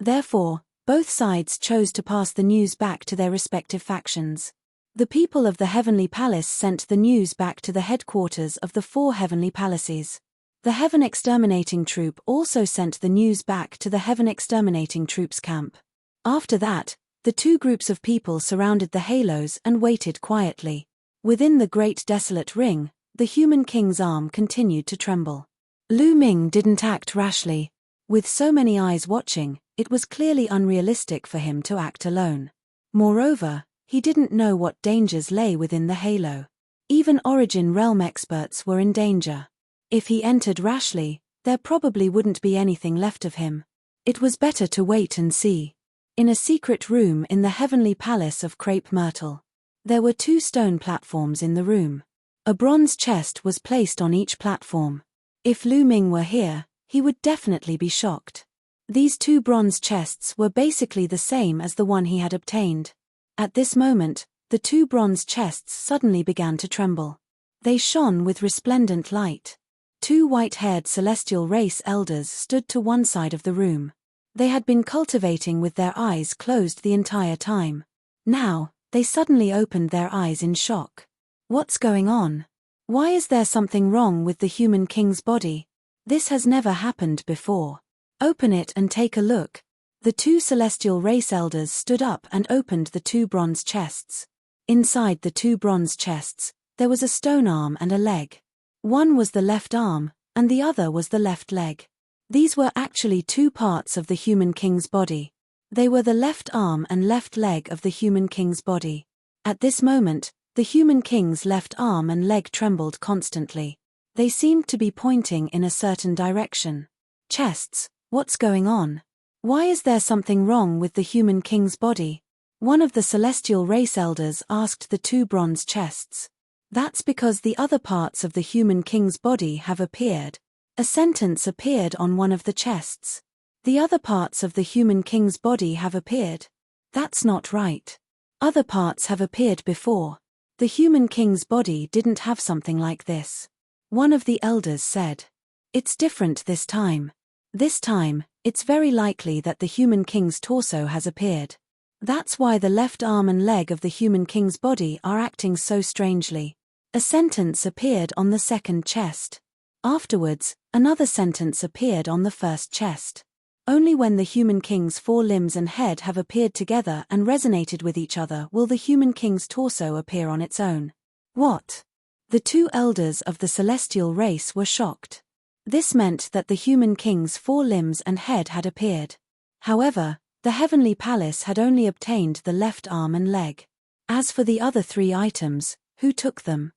Therefore, both sides chose to pass the news back to their respective factions. The people of the Heavenly Palace sent the news back to the headquarters of the 4 Heavenly Palaces. The Heaven Exterminating Troop also sent the news back to the Heaven Exterminating Troop's camp. After that, the 2 groups of people surrounded the halos and waited quietly. Within the Great Desolate Ring, the Human King's arm continued to tremble. Lu Ming didn't act rashly. With so many eyes watching, it was clearly unrealistic for him to act alone. Moreover, he didn't know what dangers lay within the halo. Even Origin Realm experts were in danger. If he entered rashly, there probably wouldn't be anything left of him. It was better to wait and see. In a secret room in the Heavenly Palace of Crepe Myrtle, there were 2 stone platforms in the room. A bronze chest was placed on each platform. If Lu Ming were here, he would definitely be shocked. These 2 bronze chests were basically the same as the one he had obtained. At this moment, the 2 bronze chests suddenly began to tremble. They shone with resplendent light. 2 white-haired celestial race elders stood to one side of the room. They had been cultivating with their eyes closed the entire time. Now, they suddenly opened their eyes in shock. What's going on? Why is there something wrong with the Human King's body? This has never happened before. Open it and take a look. The 2 celestial race elders stood up and opened the 2 bronze chests. Inside the 2 bronze chests, there was a stone arm and a leg. One was the left arm, and the other was the left leg. These were actually two parts of the human king's body. They were the left arm and left leg of the human king's body. At this moment, the human king's left arm and leg trembled constantly. They seemed to be pointing in a certain direction. Chests, what's going on? Why is there something wrong with the human king's body? One of the celestial race elders asked the two bronze chests. That's because the other parts of the human king's body have appeared. A sentence appeared on one of the chests. The other parts of the human king's body have appeared. That's not right. Other parts have appeared before. The human king's body didn't have something like this. One of the elders said. It's different this time. This time, it's very likely that the human king's torso has appeared. That's why the left arm and leg of the human king's body are acting so strangely. A sentence appeared on the second chest. Afterwards, another sentence appeared on the first chest. Only when the human king's four limbs and head have appeared together and resonated with each other will the human king's torso appear on its own. What? The two elders of the celestial race were shocked. This meant that the human king's four limbs and head had appeared. However, the heavenly palace had only obtained the left arm and leg. As for the other three items, who took them?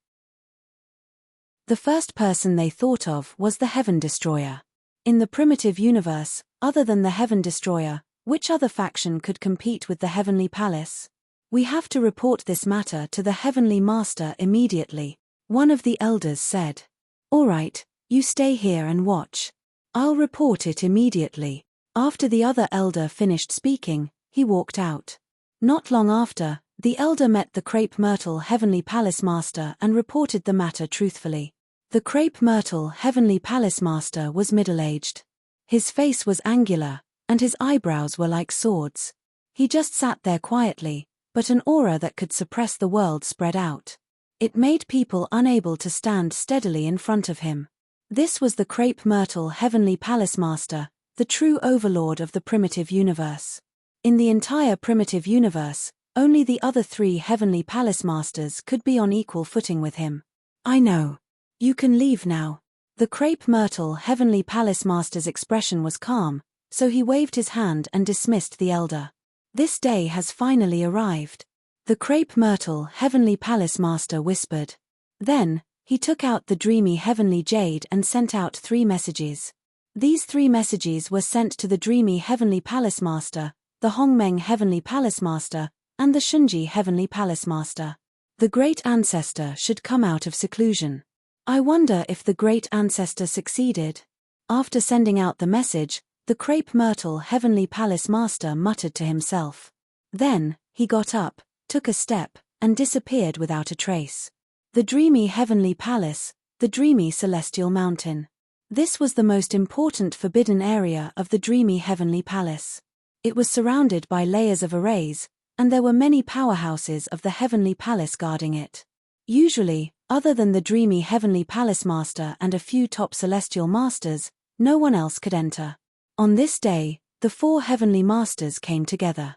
The first person they thought of was the Heaven Destroyer. In the primitive universe, other than the Heaven Destroyer, which other faction could compete with the Heavenly Palace? We have to report this matter to the Heavenly Master immediately, one of the elders said. All right, you stay here and watch. I'll report it immediately. After the other elder finished speaking, he walked out. Not long after, the elder met the Crepe Myrtle Heavenly Palace Master and reported the matter truthfully. The Crepe Myrtle Heavenly Palace Master was middle-aged. His face was angular, and his eyebrows were like swords. He just sat there quietly, but an aura that could suppress the world spread out. It made people unable to stand steadily in front of him. This was the Crepe Myrtle Heavenly Palace Master, the true overlord of the primitive universe. In the entire primitive universe, only the other three Heavenly Palace Masters could be on equal footing with him. I know. You can leave now. The Crepe Myrtle Heavenly Palace Master's expression was calm, so he waved his hand and dismissed the elder. This day has finally arrived. The Crepe Myrtle Heavenly Palace Master whispered. Then, he took out the dreamy heavenly jade and sent out 3 messages. These 3 messages were sent to the dreamy Heavenly Palace Master, the Hongmeng Heavenly Palace Master, and the Shunji Heavenly Palace Master. The Great Ancestor should come out of seclusion. I wonder if the Great Ancestor succeeded. After sending out the message, the Crepe Myrtle Heavenly Palace Master muttered to himself. Then, he got up, took a step, and disappeared without a trace. The dreamy Heavenly Palace, the dreamy Celestial Mountain. This was the most important forbidden area of the dreamy Heavenly Palace. It was surrounded by layers of arrays, and there were many powerhouses of the Heavenly Palace guarding it. Usually, other than the dreamy Heavenly Palace Master and a few top Celestial Masters, no one else could enter. On this day, the 4 Heavenly Masters came together.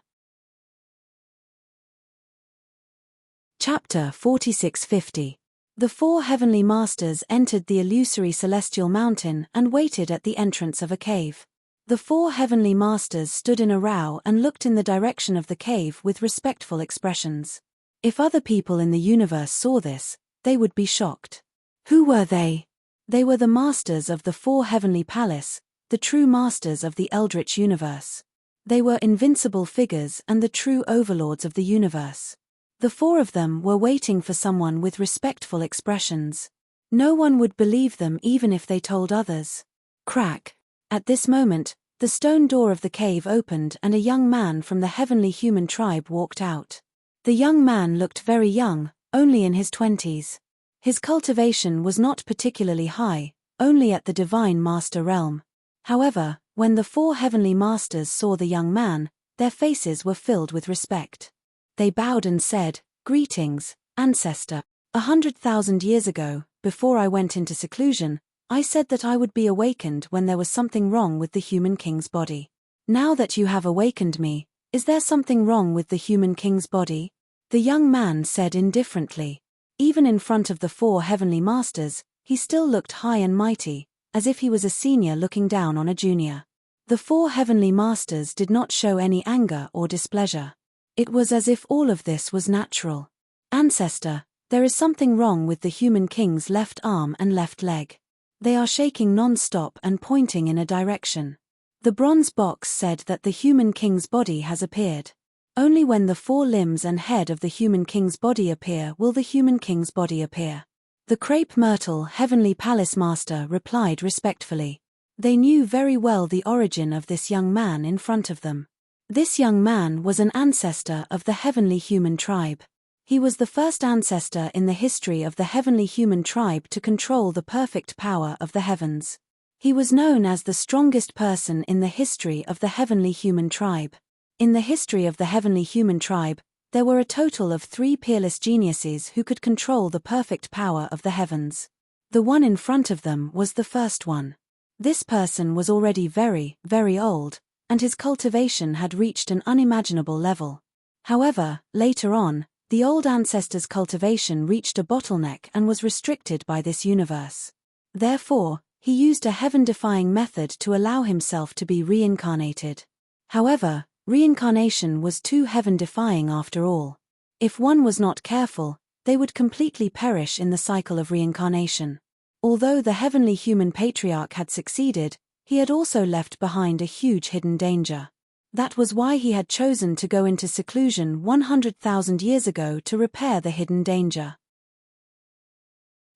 Chapter 4650. The 4 Heavenly Masters entered the illusory Celestial Mountain and waited at the entrance of a cave. The 4 Heavenly Masters stood in a row and looked in the direction of the cave with respectful expressions. If other people in the universe saw this, they would be shocked. Who were they? They were the Masters of the 4 Heavenly Palace, the true Masters of the Eldritch universe. They were invincible figures and the true overlords of the universe. The 4 of them were waiting for someone with respectful expressions. No one would believe them even if they told others. Crack. At this moment, the stone door of the cave opened and a young man from the heavenly human tribe walked out. The young man looked very young, only in his 20s. His cultivation was not particularly high, only at the Divine Master realm. However, when the 4 Heavenly Masters saw the young man, their faces were filled with respect. They bowed and said, "Greetings, Ancestor. 100,000 years ago, before I went into seclusion, I said that I would be awakened when there was something wrong with the human king's body. Now that you have awakened me, is there something wrong with the human king's body?" The young man said indifferently. Even in front of the 4 heavenly masters, he still looked high and mighty, as if he was a senior looking down on a junior. The 4 heavenly masters did not show any anger or displeasure. It was as if all of this was natural. Ancestor, there is something wrong with the human king's left arm and left leg. They are shaking non-stop and pointing in a direction. The bronze box said that the human king's body has appeared. Only when the 4 limbs and head of the human king's body appear will the human king's body appear. The crepe myrtle heavenly palace master replied respectfully. They knew very well the origin of this young man in front of them. This young man was an ancestor of the heavenly human tribe. He was the first ancestor in the history of the heavenly human tribe to control the perfect power of the heavens. He was known as the strongest person in the history of the heavenly human tribe. In the history of the heavenly human tribe, there were a total of 3 peerless geniuses who could control the perfect power of the heavens. The one in front of them was the first one. This person was already very, very old, and his cultivation had reached an unimaginable level. However, later on, the old ancestor's cultivation reached a bottleneck and was restricted by this universe. Therefore, he used a heaven-defying method to allow himself to be reincarnated. However, reincarnation was too heaven-defying after all. If one was not careful, they would completely perish in the cycle of reincarnation. Although the heavenly human patriarch had succeeded, he had also left behind a huge hidden danger. That was why he had chosen to go into seclusion 100,000 years ago to repair the hidden danger.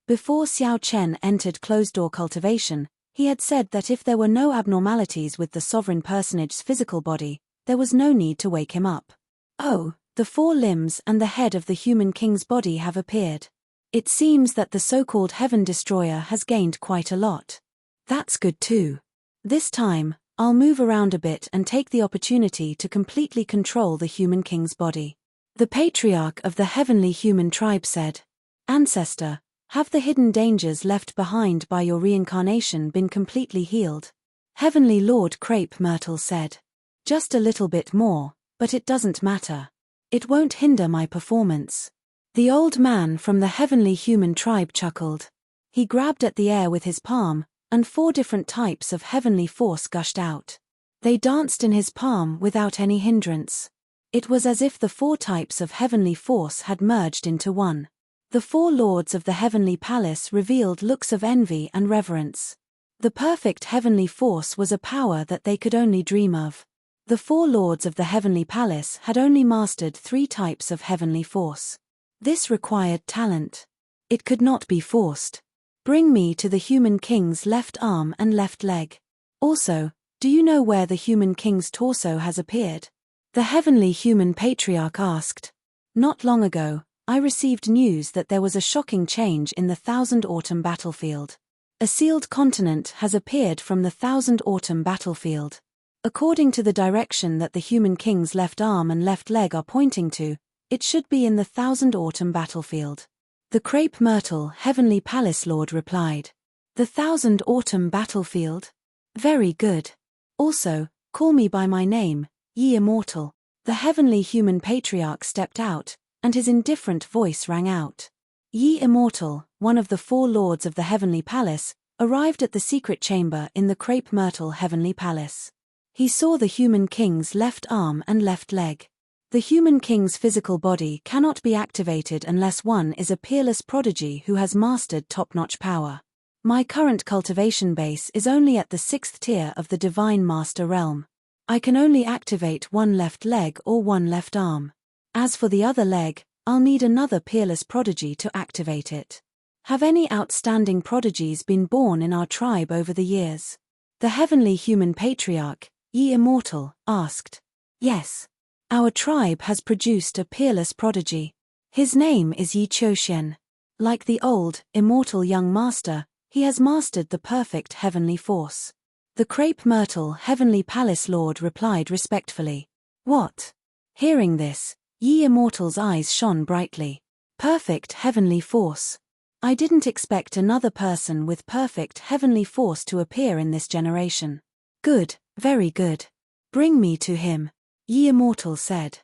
Before Xiao Chen entered closed-door cultivation, he had said that if there were no abnormalities with the sovereign personage's physical body, there was no need to wake him up. Oh, the 4 limbs and the head of the human king's body have appeared. It seems that the so-called heaven destroyer has gained quite a lot. That's good too. This time, I'll move around a bit and take the opportunity to completely control the human king's body. The patriarch of the heavenly human tribe said, Ancestor, have the hidden dangers left behind by your reincarnation been completely healed? Heavenly Lord Crepe Myrtle said, Just a little bit more, but it doesn't matter. It won't hinder my performance. The old man from the heavenly human tribe chuckled. He grabbed at the air with his palm, and 4 different types of heavenly force gushed out. They danced in his palm without any hindrance. It was as if the 4 types of heavenly force had merged into one. The 4 lords of the heavenly palace revealed looks of envy and reverence. The perfect heavenly force was a power that they could only dream of. The 4 lords of the heavenly palace had only mastered 3 types of heavenly force. This required talent. It could not be forced. Bring me to the human king's left arm and left leg. Also, do you know where the human king's torso has appeared? The heavenly human patriarch asked. Not long ago, I received news that there was a shocking change in the Thousand Autumn battlefield. A sealed continent has appeared from the Thousand Autumn battlefield. According to the direction that the human king's left arm and left leg are pointing to, it should be in the Thousand Autumn battlefield. The crepe myrtle heavenly palace lord replied. The Thousand Autumn battlefield? Very good. Also, call me by my name, ye immortal. The heavenly human patriarch stepped out, and his indifferent voice rang out. Ye immortal, one of the 4 lords of the heavenly palace, arrived at the secret chamber in the crepe myrtle heavenly palace. He saw the human king's left arm and left leg. The human king's physical body cannot be activated unless one is a peerless prodigy who has mastered top-notch power. My current cultivation base is only at the 6th tier of the Divine Master realm. I can only activate 1 left leg or 1 left arm. As for the other leg, I'll need another peerless prodigy to activate it. Have any outstanding prodigies been born in our tribe over the years? The heavenly human patriarch, ye immortal, asked. Yes. Our tribe has produced a peerless prodigy. His name is Yi Qiuxian. Like the old, immortal young master, he has mastered the perfect heavenly force. The crepe myrtle heavenly palace lord replied respectfully. What? Hearing this, Yi immortal's eyes shone brightly. Perfect heavenly force. I didn't expect another person with perfect heavenly force to appear in this generation. Good, very good. Bring me to him, Ye Immortal said.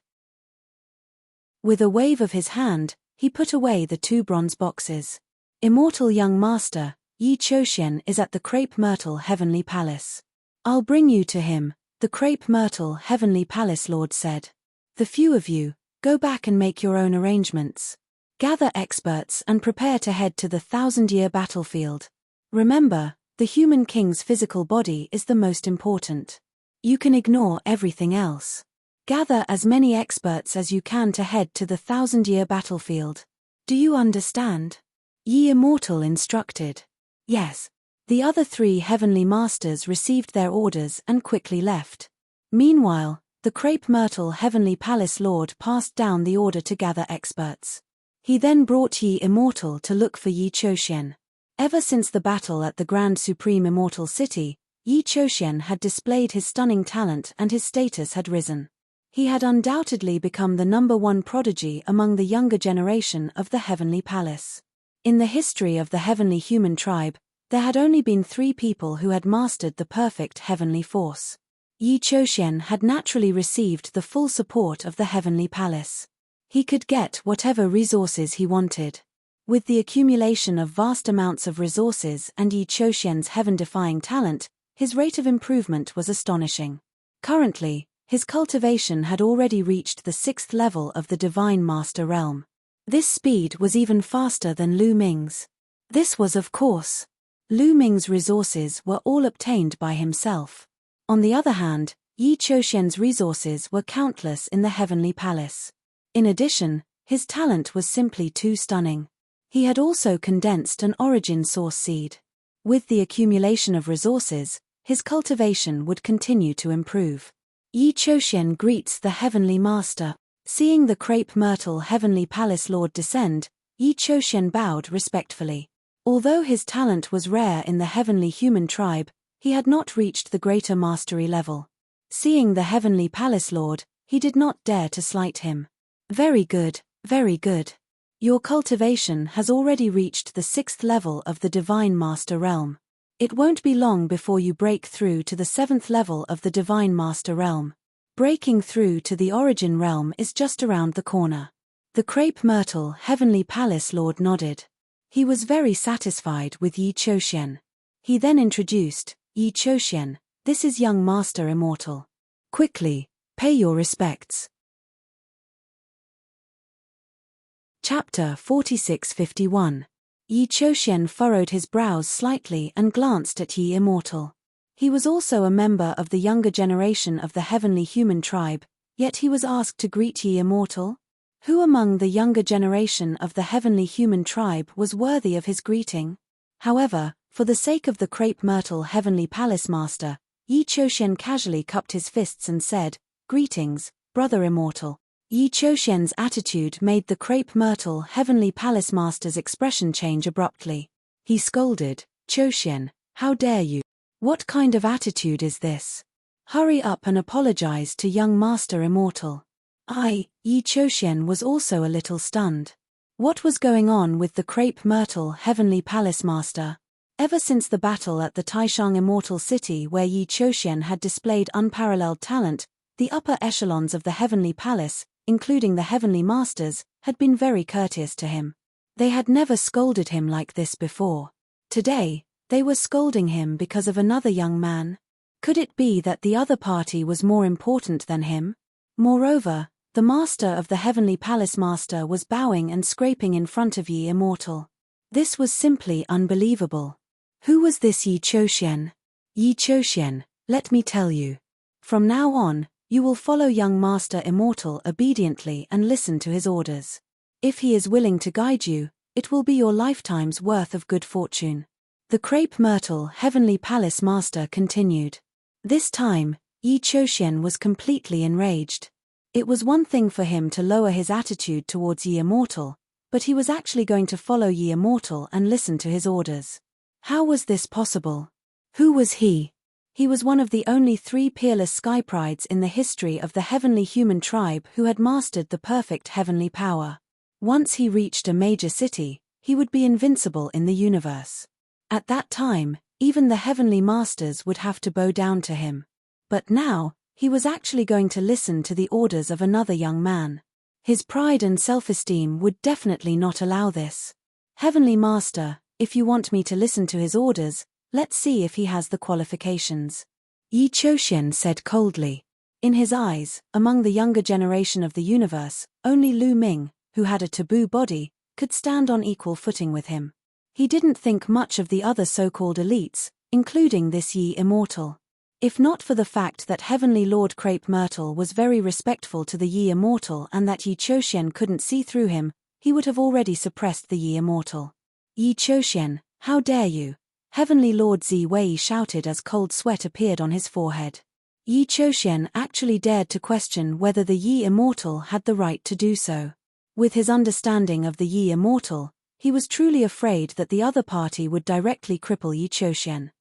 With a wave of his hand, He put away the 2 bronze boxes. Immortal young master, Yi Chouxian is at the Crepe Myrtle Heavenly Palace. I'll bring you to him, the Crepe Myrtle Heavenly Palace Lord said. The few of you, go back and make your own arrangements. Gather experts and prepare to head to the 1,000-year battlefield. Remember, the human king's physical body is the most important. You can ignore everything else. Gather as many experts as you can to head to the 1,000-year battlefield. Do you understand? Yi Immortal instructed. Yes. The other 3 heavenly masters received their orders and quickly left. Meanwhile, the Crepe Myrtle Heavenly Palace Lord passed down the order to gather experts. He then brought Yi Immortal to look for Yi Chouxian. Ever since the battle at the Grand Supreme Immortal City, Yi Chouxian had displayed his stunning talent and his status had risen. He had undoubtedly become the #1 prodigy among the younger generation of the Heavenly Palace. In the history of the Heavenly Human Tribe, there had only been 3 people who had mastered the perfect heavenly force. Yi Chouxian had naturally received the full support of the Heavenly Palace. He could get whatever resources he wanted. With the accumulation of vast amounts of resources and Yi Chouxian's heaven-defying talent, his rate of improvement was astonishing. Currently, his cultivation had already reached the 6th level of the Divine Master realm. This speed was even faster than Lu Ming's. This was, of course, Lu Ming's resources were all obtained by himself. On the other hand, Yi Chouxian's resources were countless in the Heavenly Palace. In addition, his talent was simply too stunning. He had also condensed an origin source seed. With the accumulation of resources, his cultivation would continue to improve. Yi Chouxian greets the Heavenly Master. Seeing the Crepe Myrtle Heavenly Palace Lord descend, Yi Chouxian bowed respectfully. Although his talent was rare in the Heavenly Human Tribe, he had not reached the greater mastery level. Seeing the Heavenly Palace Lord, he did not dare to slight him. Very good, very good. Your cultivation has already reached the 6th level of the Divine Master realm. It won't be long before you break through to the 7th level of the Divine Master realm. Breaking through to the Origin realm is just around the corner. The Crepe Myrtle Heavenly Palace Lord nodded. He was very satisfied with Yi Chouxian. He then introduced, Yi Chouxian, this is young Master Immortal. Quickly, pay your respects. Chapter 4651. Yi Chouxian furrowed his brows slightly and glanced at Yi Immortal. He was also a member of the younger generation of the Heavenly Human Tribe, yet he was asked to greet Yi Immortal? Who among the younger generation of the Heavenly Human Tribe was worthy of his greeting? However, for the sake of the Crepe Myrtle Heavenly Palace Master, Yi Chouxian casually cupped his fists and said, Greetings, Brother Immortal. Yi Chouxian's attitude made the Crepe Myrtle Heavenly Palace Master's expression change abruptly. He scolded, Chouxian, how dare you? What kind of attitude is this? Hurry up and apologize to young Master Immortal. Yi Chouxian was also a little stunned. What was going on with the Crepe Myrtle Heavenly Palace Master? Ever since the battle at the Taishang Immortal City where Yi Chouxian had displayed unparalleled talent, the upper echelons of the Heavenly Palace, including the Heavenly Masters, had been very courteous to him. They had never scolded him like this before. Today, they were scolding him because of another young man. Could it be that the other party was more important than him? Moreover, the Master of the Heavenly Palace Master was bowing and scraping in front of Yi Immortal. This was simply unbelievable. Who was this Yi Chouxian? Yi Chouxian, let me tell you. From now on, you will follow young Master Immortal obediently and listen to his orders. If he is willing to guide you, it will be your lifetime's worth of good fortune. The Crepe Myrtle Heavenly Palace Master continued. This time, Yi Chouxian was completely enraged. It was one thing for him to lower his attitude towards Yi Immortal, but he was actually going to follow Yi Immortal and listen to his orders. How was this possible? Who was he? He was one of the only 3 peerless sky prides in the history of the Heavenly Human Tribe who had mastered the perfect heavenly power. Once he reached a major city, he would be invincible in the universe. At that time, even the Heavenly Masters would have to bow down to him. But now, he was actually going to listen to the orders of another young man. His pride and self-esteem would definitely not allow this. Heavenly Master, if you want me to listen to his orders, let's see if he has the qualifications. Yi Chouxian said coldly. In his eyes, among the younger generation of the universe, only Lu Ming, who had a taboo body, could stand on equal footing with him. He didn't think much of the other so-called elites, including this Yi Immortal. If not for the fact that Heavenly Lord Crepe Myrtle was very respectful to the Yi Immortal and that Yi Chouxian couldn't see through him, he would have already suppressed the Yi Immortal. Yi Chouxian, how dare you? Heavenly Lord Ziwei shouted as cold sweat appeared on his forehead. Yi Chouxian actually dared to question whether the Yi Immortal had the right to do so. With his understanding of the Yi Immortal, he was truly afraid that the other party would directly cripple Yi Chouxian.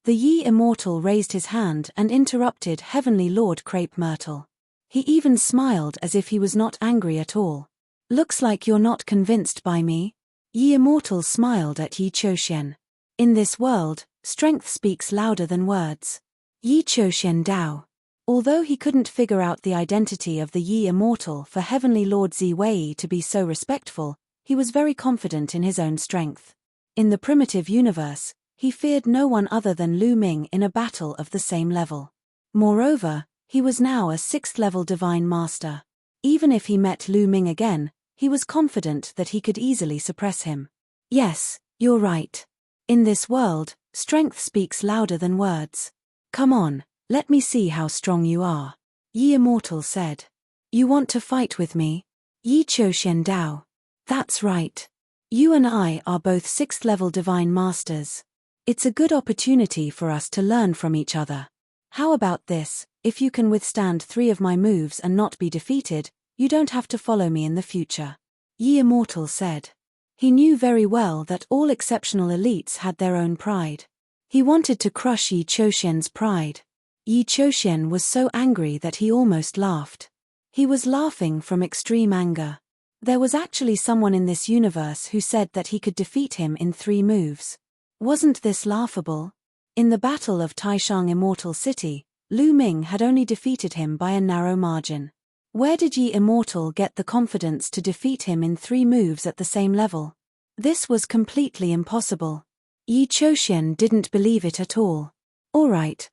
The Yi Immortal raised his hand and interrupted Heavenly Lord Crepe Myrtle. He even smiled as if he was not angry at all. Looks like you're not convinced by me. Yi Immortal smiled at Yi Chouxian. In this world, strength speaks louder than words. Yi Chouxian Dao. Although he couldn't figure out the identity of the Yi Immortal for Heavenly Lord Ziwei to be so respectful, he was very confident in his own strength. In the primitive universe, he feared no one other than Lu Ming in a battle of the same level. Moreover, he was now a 6th-level divine master. Even if he met Lu Ming again, he was confident that he could easily suppress him. Yes, you're right. In this world, strength speaks louder than words. Come on, let me see how strong you are. Yi Immortal said. You want to fight with me? Yi Chouxian Dao. That's right. You and I are both 6th-level divine masters. It's a good opportunity for us to learn from each other. How about this? If you can withstand 3 of my moves and not be defeated, you don't have to follow me in the future. Yi Immortal said. He knew very well that all exceptional elites had their own pride. He wanted to crush Yi Chouxian's pride. Yi Chouxian was so angry that he almost laughed. He was laughing from extreme anger. There was actually someone in this universe who said that he could defeat him in 3 moves. Wasn't this laughable? In the Battle of Taishang Immortal City, Lu Ming had only defeated him by a narrow margin. Where did Yi Immortal get the confidence to defeat him in 3 moves at the same level? This was completely impossible. Yi Chouxian didn't believe it at all. All right.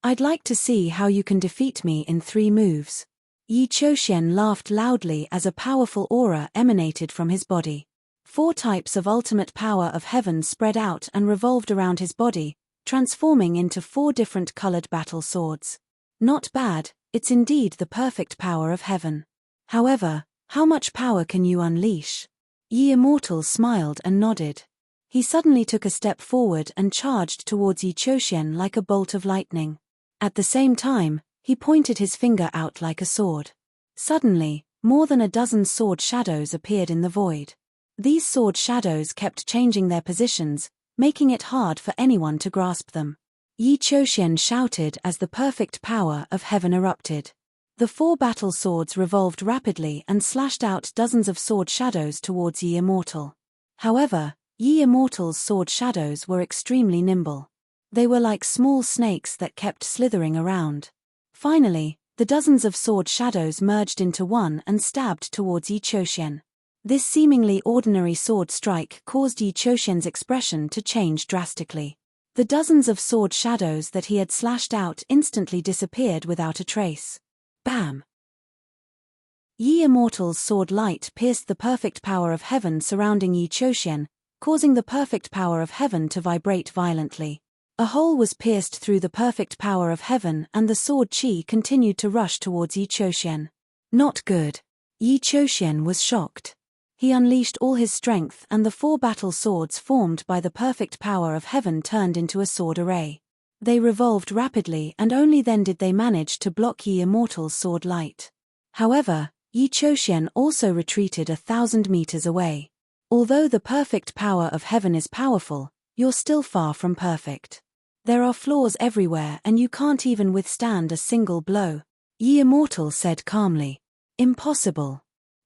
I'd like to see how you can defeat me in 3 moves. Yi Chouxian laughed loudly as a powerful aura emanated from his body. 4 types of ultimate power of heaven spread out and revolved around his body, transforming into 4 different colored battle swords. Not bad, it's indeed the perfect power of heaven. However, how much power can you unleash? Yi Immortal smiled and nodded. He suddenly took a step forward and charged towards Yi Chouxian like a bolt of lightning. At the same time, he pointed his finger out like a sword. Suddenly, more than a dozen sword shadows appeared in the void. These sword shadows kept changing their positions, making it hard for anyone to grasp them. Yi Chouxian shouted as the perfect power of heaven erupted. The 4 battle swords revolved rapidly and slashed out dozens of sword shadows towards Yi Immortal. However, Yi Immortal's sword shadows were extremely nimble. They were like small snakes that kept slithering around. Finally, the dozens of sword shadows merged into one and stabbed towards Yi Chouxian. This seemingly ordinary sword strike caused Yi Chouxian's expression to change drastically. The dozens of sword shadows that he had slashed out instantly disappeared without a trace. Bam! Yi Immortal's sword light pierced the perfect power of heaven surrounding Yi Chouxian, causing the perfect power of heaven to vibrate violently. A hole was pierced through the perfect power of heaven and the sword qi continued to rush towards Yi Chouxian. Not good. Yi Chouxian was shocked. He unleashed all his strength and the 4 battle swords formed by the perfect power of heaven turned into a sword array. They revolved rapidly and only then did they manage to block Yi Immortal's sword light. However, Yi Chouxian also retreated 1,000 meters away. Although the perfect power of heaven is powerful, you're still far from perfect. There are flaws everywhere and you can't even withstand a single blow. Yi Immortal said calmly. Impossible.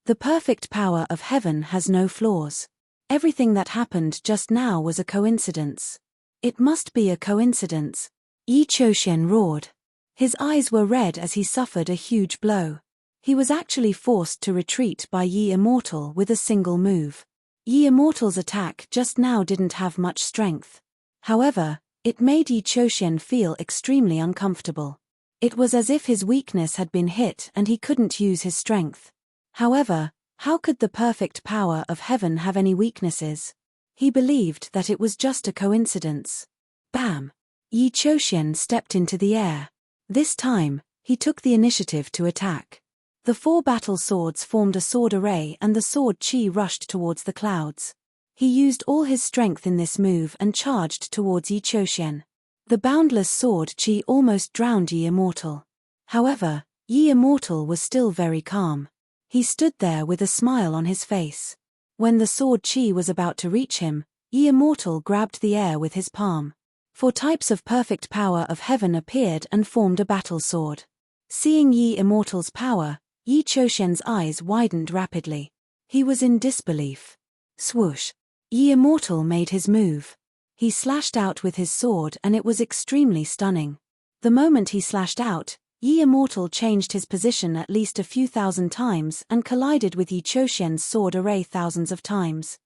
The perfect power of heaven has no flaws. Everything that happened just now was a coincidence. It must be a coincidence. Yi Chouxian roared. His eyes were red as he suffered a huge blow. He was actually forced to retreat by Yi Immortal with a single move. Yi Immortal's attack just now didn't have much strength. However, it made Yi Chouxian feel extremely uncomfortable. It was as if his weakness had been hit and he couldn't use his strength. However, how could the perfect power of heaven have any weaknesses? He believed that it was just a coincidence. Bam! Yi Chouxian stepped into the air. This time, he took the initiative to attack. The 4 battle swords formed a sword array and the sword chi rushed towards the clouds. He used all his strength in this move and charged towards Yi Chouxian. The boundless sword chi almost drowned Yi Immortal. However, Yi Immortal was still very calm. He stood there with a smile on his face. When the sword chi was about to reach him, Yi Immortal grabbed the air with his palm. 4 types of perfect power of heaven appeared and formed a battle sword. Seeing Yi Immortal's power, Yi Chouxian's eyes widened rapidly. He was in disbelief. Swoosh! Yi Immortal made his move. He slashed out with his sword and it was extremely stunning. The moment he slashed out, Yi Immortal changed his position at least a few thousand times and collided with Yi Chouxian's sword array thousands of times.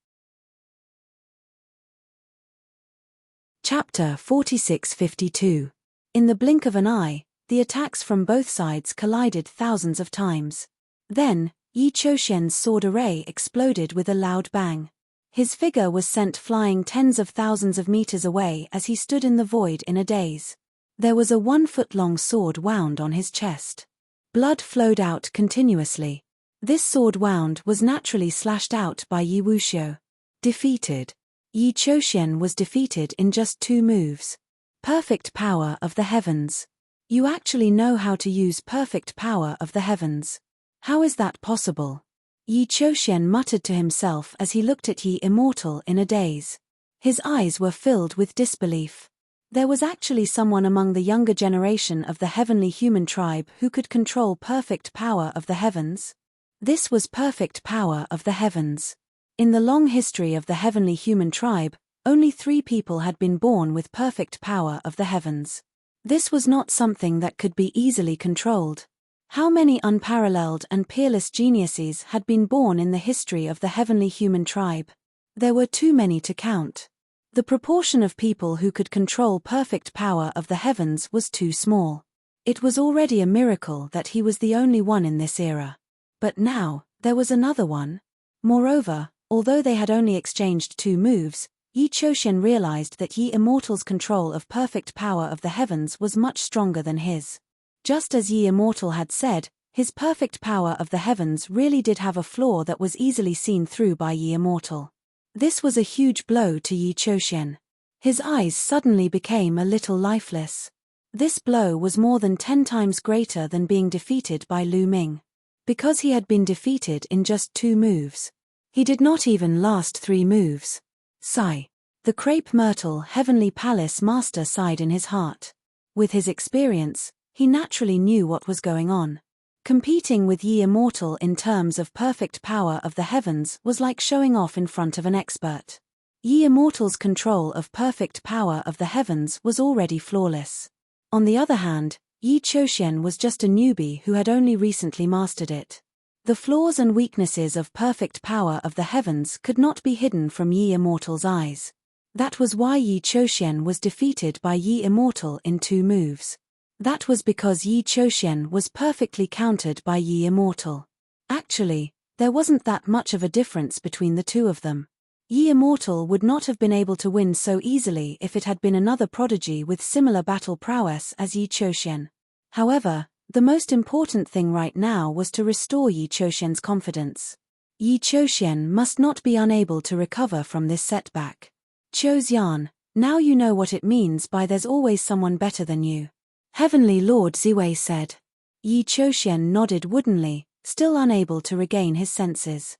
Chapter 4652. In the blink of an eye, the attacks from both sides collided thousands of times. Then, Yi Chouxian's sword array exploded with a loud bang. His figure was sent flying tens of thousands of meters away as he stood in the void in a daze. There was a 1-foot-long sword wound on his chest. Blood flowed out continuously. This sword wound was naturally slashed out by Yi Wuxiu. Defeated. Yi Chouxian was defeated in just 2 moves. Perfect power of the heavens. You actually know how to use perfect power of the heavens. How is that possible? Yi Chouxian muttered to himself as he looked at Yi Immortal in a daze. His eyes were filled with disbelief. There was actually someone among the younger generation of the heavenly human tribe who could control perfect power of the heavens. This was perfect power of the heavens. In the long history of the heavenly human tribe, only 3 people had been born with perfect power of the heavens. This was not something that could be easily controlled. How many unparalleled and peerless geniuses had been born in the history of the heavenly human tribe? There were too many to count. The proportion of people who could control perfect power of the heavens was too small. It was already a miracle that he was the only one in this era. But now, there was another one. Moreover, although they had only exchanged 2 moves, Yi Chouxian realized that Yi Immortal's control of perfect power of the heavens was much stronger than his. Just as Yi Immortal had said, his perfect power of the heavens really did have a flaw that was easily seen through by Yi Immortal. This was a huge blow to Yi Chouxian. His eyes suddenly became a little lifeless. This blow was more than 10 times greater than being defeated by Lu Ming. Because he had been defeated in just 2 moves. He did not even last 3 moves. Sigh. The crepe myrtle heavenly palace master sighed in his heart. With his experience, he naturally knew what was going on. Competing with Yi Immortal in terms of perfect power of the heavens was like showing off in front of an expert. Yi Immortal's control of perfect power of the heavens was already flawless. On the other hand, Yi Chouxian was just a newbie who had only recently mastered it. The flaws and weaknesses of perfect power of the heavens could not be hidden from Yi Immortal's eyes. That was why Yi Chouxian was defeated by Yi Immortal in 2 moves. That was because Yi Chouxian was perfectly countered by Yi Immortal. Actually, there wasn't that much of a difference between the 2 of them. Yi Immortal would not have been able to win so easily if it had been another prodigy with similar battle prowess as Yi Chouxian. However, the most important thing right now was to restore Yi Chouxian's confidence. Yi Chouxian must not be unable to recover from this setback. Xian, now you know what it means by there's always someone better than you. Heavenly Lord Ziwei said. Yi Chouxian nodded woodenly, still unable to regain his senses.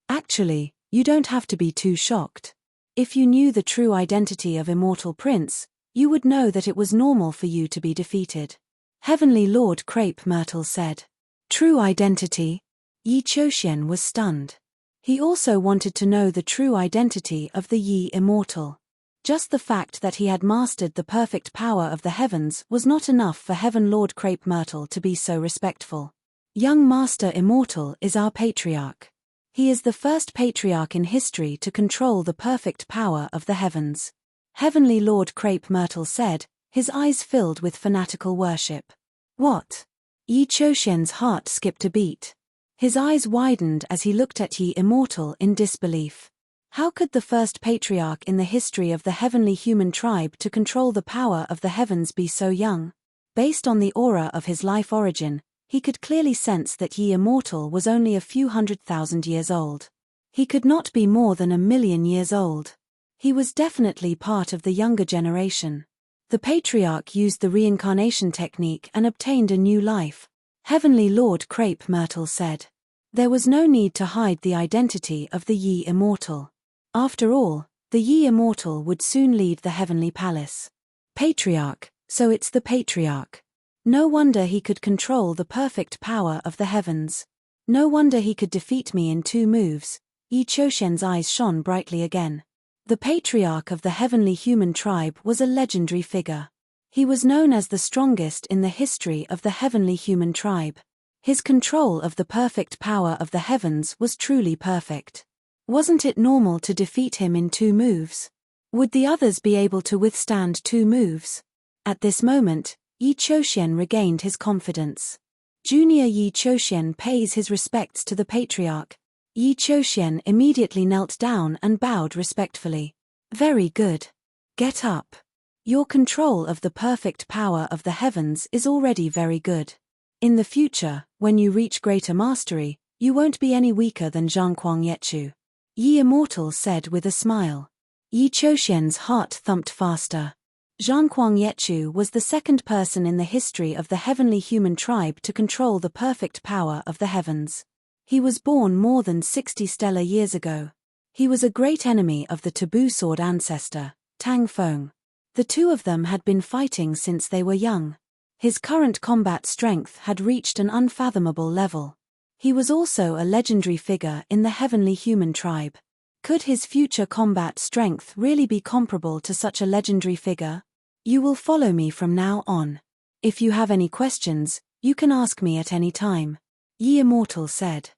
Actually, you don't have to be too shocked. If you knew the true identity of Immortal Prince, you would know that it was normal for you to be defeated. Heavenly Lord Crepe Myrtle said. True identity? Yi Chouxian was stunned. He also wanted to know the true identity of the Yi Immortal. Just the fact that he had mastered the perfect power of the heavens was not enough for Heaven Lord Crepe Myrtle to be so respectful. Young Master Immortal is our patriarch. He is the first patriarch in history to control the perfect power of the heavens. Heavenly Lord Crepe Myrtle said, his eyes filled with fanatical worship. What? Yi Choshen's heart skipped a beat. His eyes widened as he looked at Yi Immortal in disbelief. How could the first patriarch in the history of the heavenly human tribe to control the power of the heavens be so young? Based on the aura of his life origin, he could clearly sense that Yi Immortal was only a few 100,000 years old. He could not be more than 1,000,000 years old. He was definitely part of the younger generation. The patriarch used the reincarnation technique and obtained a new life. Heavenly Lord Crepe Myrtle said. There was no need to hide the identity of the Yi Immortal. After all, the Yi Immortal would soon lead the heavenly palace. Patriarch, so it's the patriarch. No wonder he could control the perfect power of the heavens. No wonder he could defeat me in 2 moves. Yi Choshen's eyes shone brightly again. The patriarch of the heavenly human tribe was a legendary figure. He was known as the strongest in the history of the heavenly human tribe. His control of the perfect power of the heavens was truly perfect. Wasn't it normal to defeat him in 2 moves? Would the others be able to withstand 2 moves? At this moment, Yi Choshen regained his confidence. Junior Yi Choshen pays his respects to the patriarch. Yi Choshen immediately knelt down and bowed respectfully. Very good. Get up. Your control of the perfect power of the heavens is already very good. In the future, when you reach greater mastery, you won't be any weaker than Zhangquang Yechu. Yi Immortal said with a smile. Yi Choshen's heart thumped faster. Zhangquang Yechu was the second person in the history of the heavenly human tribe to control the perfect power of the heavens. He was born more than 60 stellar years ago. He was a great enemy of the taboo sword ancestor, Tang Feng. The 2 of them had been fighting since they were young. His current combat strength had reached an unfathomable level. He was also a legendary figure in the heavenly human tribe. Could his future combat strength really be comparable to such a legendary figure? You will follow me from now on. If you have any questions, you can ask me at any time. Yi Immortal said.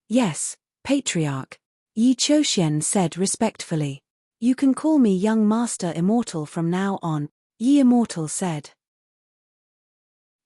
Yes, Patriarch. Yi Choshen said respectfully. You can call me Young Master Immortal from now on, Yi Immortal said.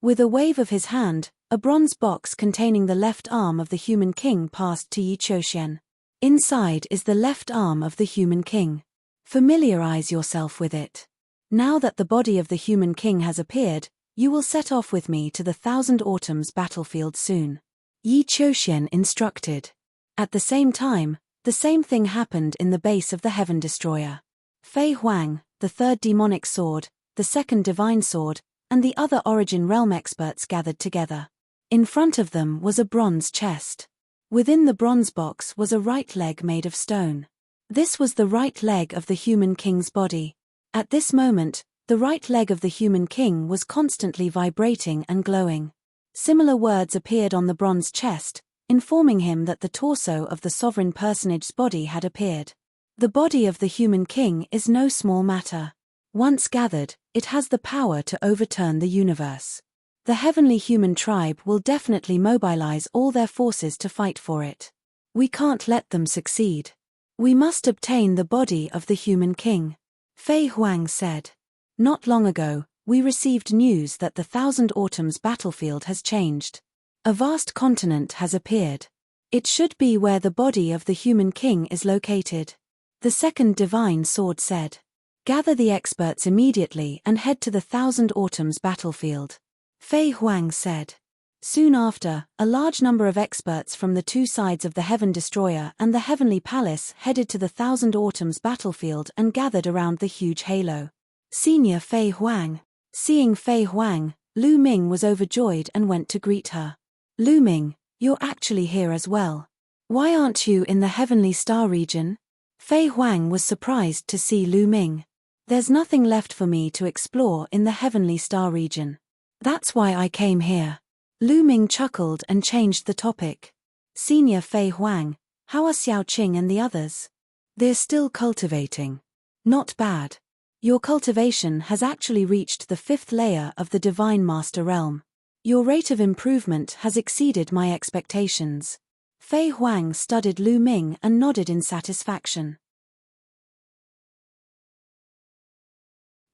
With a wave of his hand, a bronze box containing the left arm of the human king passed to Yi Choshen. Inside is the left arm of the human king. Familiarize yourself with it. Now that the body of the human king has appeared, you will set off with me to the Thousand Autumns battlefield soon. Yi Choshen instructed. At the same time, the same thing happened in the base of the Heaven Destroyer. Fei Huang, the 3rd demonic sword, the 2nd divine sword, and the other Origin Realm experts gathered together. In front of them was a bronze chest. Within the bronze box was a right leg made of stone. This was the right leg of the human king's body. At this moment, the right leg of the human king was constantly vibrating and glowing. Similar words appeared on the bronze chest, informing him that the torso of the sovereign personage's body had appeared. The body of the human king is no small matter. Once gathered, it has the power to overturn the universe. The heavenly human tribe will definitely mobilize all their forces to fight for it. We can't let them succeed. We must obtain the body of the human king. Fei Huang said. Not long ago, we received news that the Thousand Autumns battlefield has changed. A vast continent has appeared. It should be where the body of the human king is located. The 2nd divine sword said. Gather the experts immediately and head to the Thousand Autumns battlefield. Fei Huang said. Soon after, a large number of experts from the 2 sides of the Heaven Destroyer and the Heavenly Palace headed to the Thousand Autumns battlefield and gathered around the huge halo. Senior Fei Huang. Seeing Fei Huang, Lu Ming was overjoyed and went to greet her. Lu Ming, you're actually here as well. Why aren't you in the Heavenly Star region? Fei Huang was surprised to see Lu Ming. There's nothing left for me to explore in the Heavenly Star region. That's why I came here. Lu Ming chuckled and changed the topic. Senior Fei Huang, how are Xiao Qing and the others? They're still cultivating. Not bad. Your cultivation has actually reached the 5th layer of the Divine Master Realm. Your rate of improvement has exceeded my expectations. Fei Huang studied Lu Ming and nodded in satisfaction.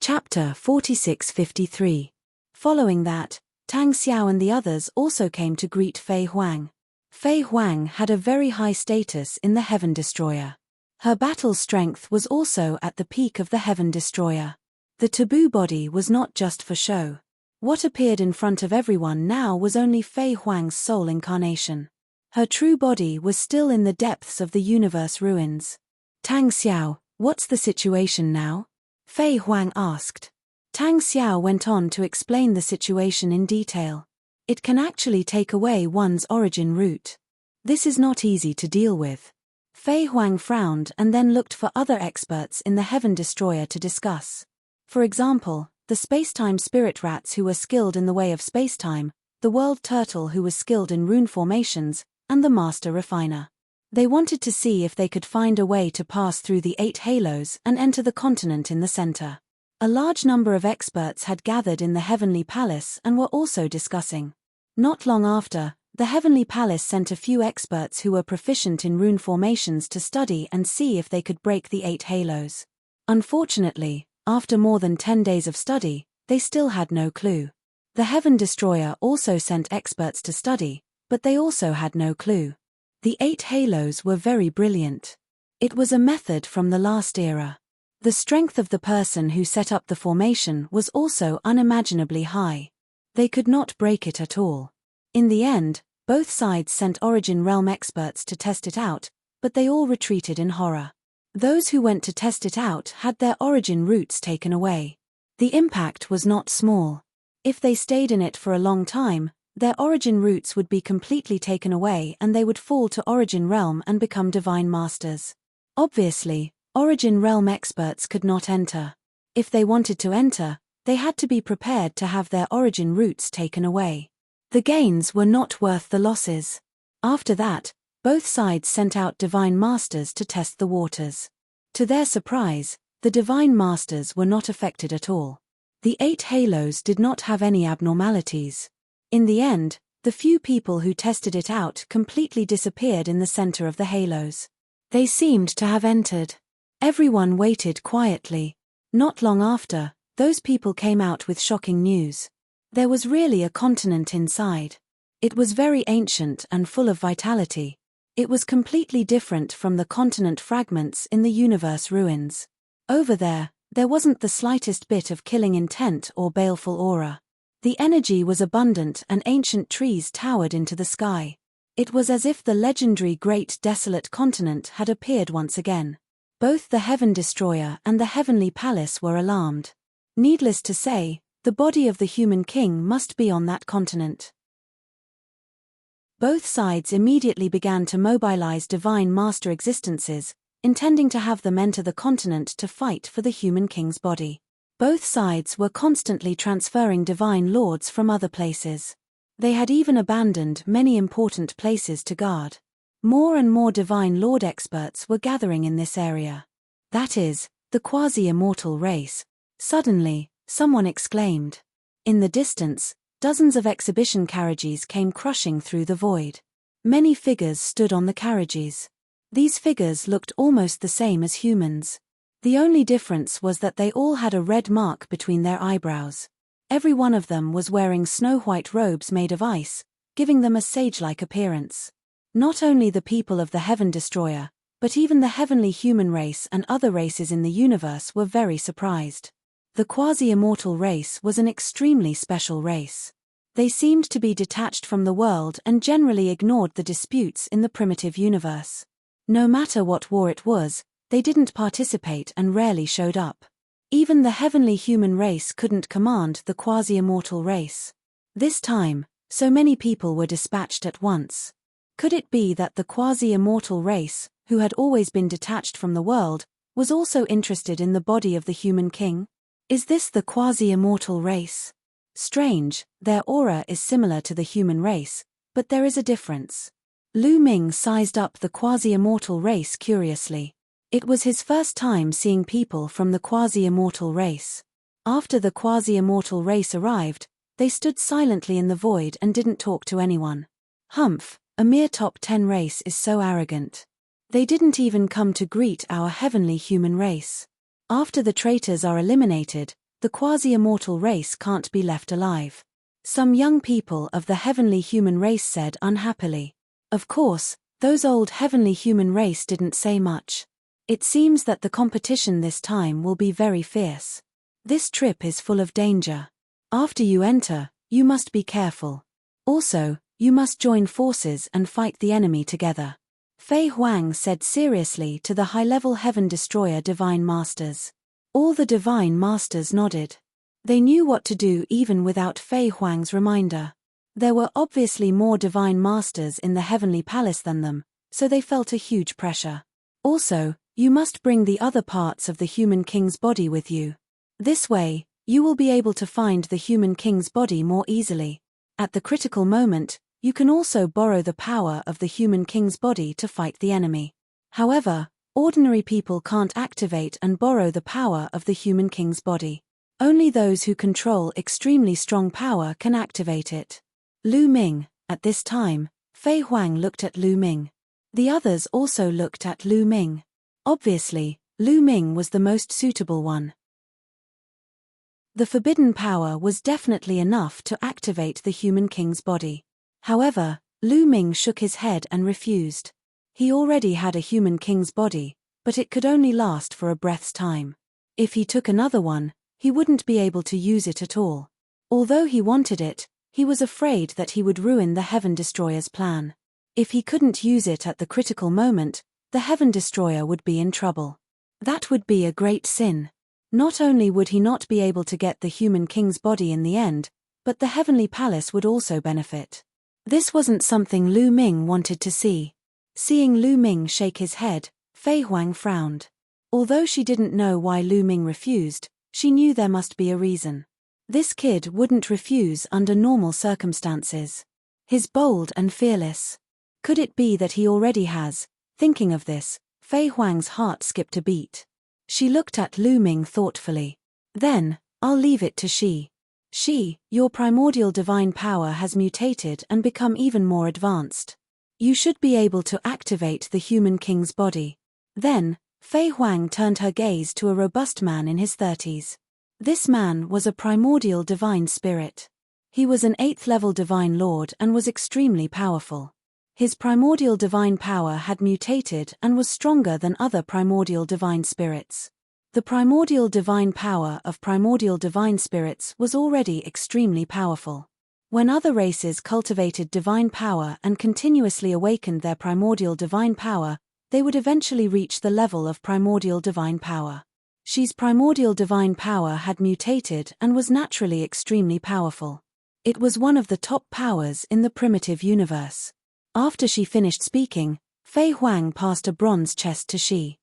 Chapter 4653. Following that, Tang Xiao and the others also came to greet Fei Huang. Fei Huang had a very high status in the Heaven Destroyer. Her battle strength was also at the peak of the Heaven Destroyer. The taboo body was not just for show. What appeared in front of everyone now was only Fei Huang's soul incarnation. Her true body was still in the depths of the universe ruins. Tang Xiao, what's the situation now? Fei Huang asked. Tang Xiao went on to explain the situation in detail. It can actually take away one's origin root. This is not easy to deal with. Fei Huang frowned and then looked for other experts in the Heaven Destroyer to discuss. For example, the spacetime spirit rats who were skilled in the way of spacetime, the world turtle who was skilled in rune formations, and the master refiner. They wanted to see if they could find a way to pass through the 8 halos and enter the continent in the center. A large number of experts had gathered in the Heavenly Palace and were also discussing. Not long after, the Heavenly Palace sent a few experts who were proficient in rune formations to study and see if they could break the 8 halos. Unfortunately, after more than 10 days of study, they still had no clue. The Heaven Destroyer also sent experts to study, but they also had no clue. The 8 halos were very brilliant. It was a method from the last era. The strength of the person who set up the formation was also unimaginably high. They could not break it at all. In the end, both sides sent Origin Realm experts to test it out, but they all retreated in horror. Those who went to test it out had their origin roots taken away. The impact was not small. If they stayed in it for a long time, their origin roots would be completely taken away and they would fall to Origin Realm and become Divine Masters. Obviously, Origin Realm experts could not enter. If they wanted to enter, they had to be prepared to have their origin roots taken away. The gains were not worth the losses. After that, both sides sent out Divine Masters to test the waters. To their surprise, the Divine Masters were not affected at all. The 8 halos did not have any abnormalities. In the end, the few people who tested it out completely disappeared in the center of the halos. They seemed to have entered. Everyone waited quietly. Not long after, those people came out with shocking news. There was really a continent inside. It was very ancient and full of vitality. It was completely different from the continent fragments in the universe ruins. Over there wasn't the slightest bit of killing intent or baleful aura. The energy was abundant and ancient trees towered into the sky. It was as if the legendary Great Desolate Continent had appeared once again. Both the Heaven Destroyer and the Heavenly Palace were alarmed. Needless to say, the body of the human king must be on that continent. Both sides immediately began to mobilize Divine Master existences, intending to have them enter the continent to fight for the human king's body. Both sides were constantly transferring Divine Lords from other places. They had even abandoned many important places to guard. More and more Divine Lord experts were gathering in this area. That is, the quasi-immortal race. Suddenly, someone exclaimed. In the distance, dozens of exhibition carriages came crushing through the void. Many figures stood on the carriages. These figures looked almost the same as humans. The only difference was that they all had a red mark between their eyebrows. Every one of them was wearing snow-white robes made of ice, giving them a sage-like appearance. Not only the people of the Heaven Destroyer, but even the heavenly human race and other races in the universe were very surprised. The quasi-immortal race was an extremely special race. They seemed to be detached from the world and generally ignored the disputes in the primitive universe. No matter what war it was, they didn't participate and rarely showed up. Even the heavenly human race couldn't command the quasi-immortal race. This time, so many people were dispatched at once. Could it be that the quasi-immortal race, who had always been detached from the world, was also interested in the body of the human king? Is this the quasi-immortal race? Strange, their aura is similar to the human race, but there is a difference. Lu Ming sized up the quasi-immortal race curiously. It was his first time seeing people from the quasi-immortal race. After the quasi-immortal race arrived, They stood silently in the void and didn't talk to anyone. Humph, a mere top 10 race is so arrogant. They didn't even come to greet our heavenly human race. After the traitors are eliminated, the quasi-immortal race can't be left alive. Some young people of the heavenly human race said unhappily. Of course, those old heavenly human race didn't say much. It seems that the competition this time will be very fierce. This trip is full of danger. After you enter, you must be careful. Also, you must join forces and fight the enemy together. Fei Huang said seriously to the high-level Heaven Destroyer Divine Masters. All the Divine Masters nodded. They knew what to do even without Fei Huang's reminder. There were obviously more Divine Masters in the Heavenly Palace than them, so they felt a huge pressure. Also, you must bring the other parts of the Human King's body with you. This way, you will be able to find the Human King's body more easily. At the critical moment, you can also borrow the power of the Human King's body to fight the enemy. However, ordinary people can't activate and borrow the power of the Human King's body. Only those who control extremely strong power can activate it. Lu Ming. At this time, Fei Huang looked at Lu Ming. The others also looked at Lu Ming. Obviously, Lu Ming was the most suitable one. The forbidden power was definitely enough to activate the Human King's body. However, Lu Ming shook his head and refused. He already had a Human King's body, but it could only last for a breath's time. If he took another one, he wouldn't be able to use it at all. Although he wanted it, he was afraid that he would ruin the Heaven Destroyer's plan. If he couldn't use it at the critical moment, the Heaven Destroyer would be in trouble. That would be a great sin. Not only would he not be able to get the Human King's body in the end, but the Heavenly Palace would also benefit. This wasn't something Lu Ming wanted to see. Seeing Lu Ming shake his head, Fei Huang frowned. Although she didn't know why Lu Ming refused, she knew there must be a reason. This kid wouldn't refuse under normal circumstances. He's bold and fearless. Could it be that he already has? Thinking of this, Fei Huang's heart skipped a beat. She looked at Lu Ming thoughtfully. Then, I'll leave it to she. Your primordial divine power has mutated and become even more advanced. You should be able to activate the Human King's body. Then, Fei Huang turned her gaze to a robust man in his 30s. This man was a primordial divine spirit. He was an 8th-level divine lord and was extremely powerful. His primordial divine power had mutated and was stronger than other primordial divine spirits. The primordial divine power of primordial divine spirits was already extremely powerful. When other races cultivated divine power and continuously awakened their primordial divine power, they would eventually reach the level of primordial divine power. She's primordial divine power had mutated and was naturally extremely powerful. It was one of the top powers in the primitive universe. After she finished speaking, Fei Huang passed a bronze chest to she.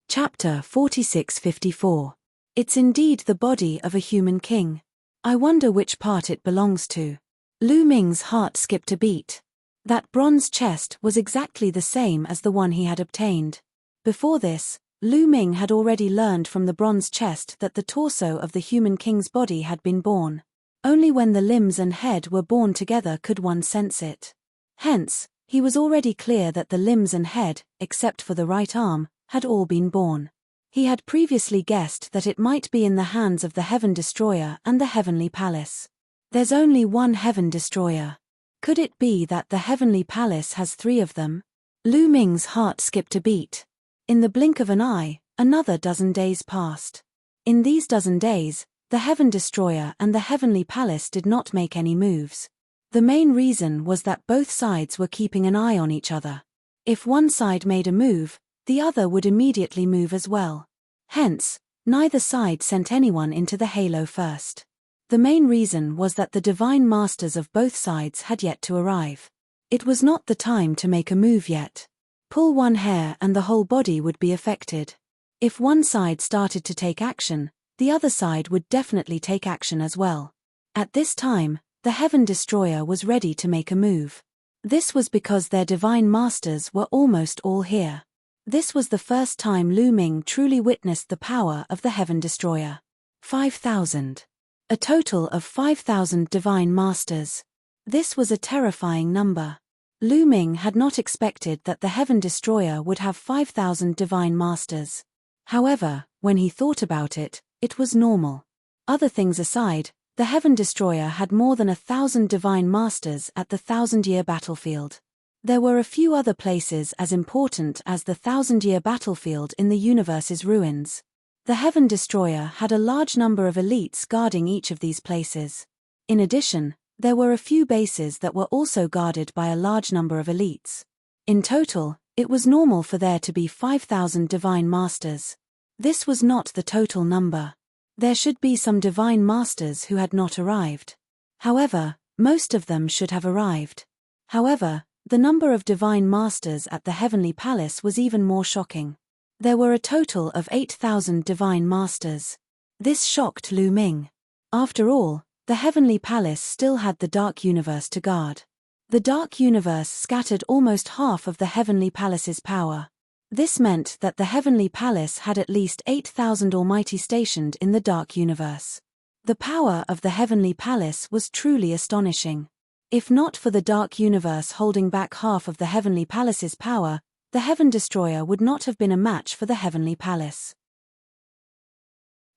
Chapter 4654. It's indeed the body of a human king. I wonder which part it belongs to. Lu Ming's heart skipped a beat. That bronze chest was exactly the same as the one he had obtained. Before this, Lu Ming had already learned from the bronze chest that the torso of the Human King's body had been born. Only when the limbs and head were born together could one sense it. Hence, he was already clear that the limbs and head, except for the right arm, had all been born. He had previously guessed that it might be in the hands of the Heaven Destroyer and the Heavenly Palace. There's only one Heaven Destroyer. Could it be that the Heavenly Palace has 3 of them? Lu Ming's heart skipped a beat. In the blink of an eye, another dozen days passed. In these dozen days, the Heaven Destroyer and the Heavenly Palace did not make any moves. The main reason was that both sides were keeping an eye on each other. If one side made a move, the other would immediately move as well. Hence, neither side sent anyone into the halo first. The main reason was that the divine masters of both sides had yet to arrive. It was not the time to make a move yet. Pull one hair and the whole body would be affected. If one side started to take action, the other side would definitely take action as well. At this time, the Heaven Destroyer was ready to make a move. This was because their divine masters were almost all here. This was the first time Lu Ming truly witnessed the power of the Heaven Destroyer. 5,000. A total of 5,000 divine masters. This was a terrifying number. Lu Ming had not expected that the Heaven Destroyer would have 5,000 divine masters. However, when he thought about it, it was normal. Other things aside, the Heaven Destroyer had more than 1,000 divine masters at the 1,000-year battlefield. There were a few other places as important as the 1,000-year battlefield in the universe's ruins. The Heaven Destroyer had a large number of elites guarding each of these places. In addition, there were a few bases that were also guarded by a large number of elites. In total, it was normal for there to be 5,000 divine masters. This was not the total number. There should be some divine masters who had not arrived. However, most of them should have arrived. However, the number of divine masters at the Heavenly Palace was even more shocking. There were a total of 8,000 divine masters. This shocked Lu Ming. After all, the Heavenly Palace still had the Dark Universe to guard. The Dark Universe scattered almost half of the Heavenly Palace's power. This meant that the Heavenly Palace had at least 8,000 Almighty stationed in the Dark Universe. The power of the Heavenly Palace was truly astonishing. If not for the Dark Universe holding back half of the Heavenly Palace's power, the Heaven Destroyer would not have been a match for the Heavenly Palace.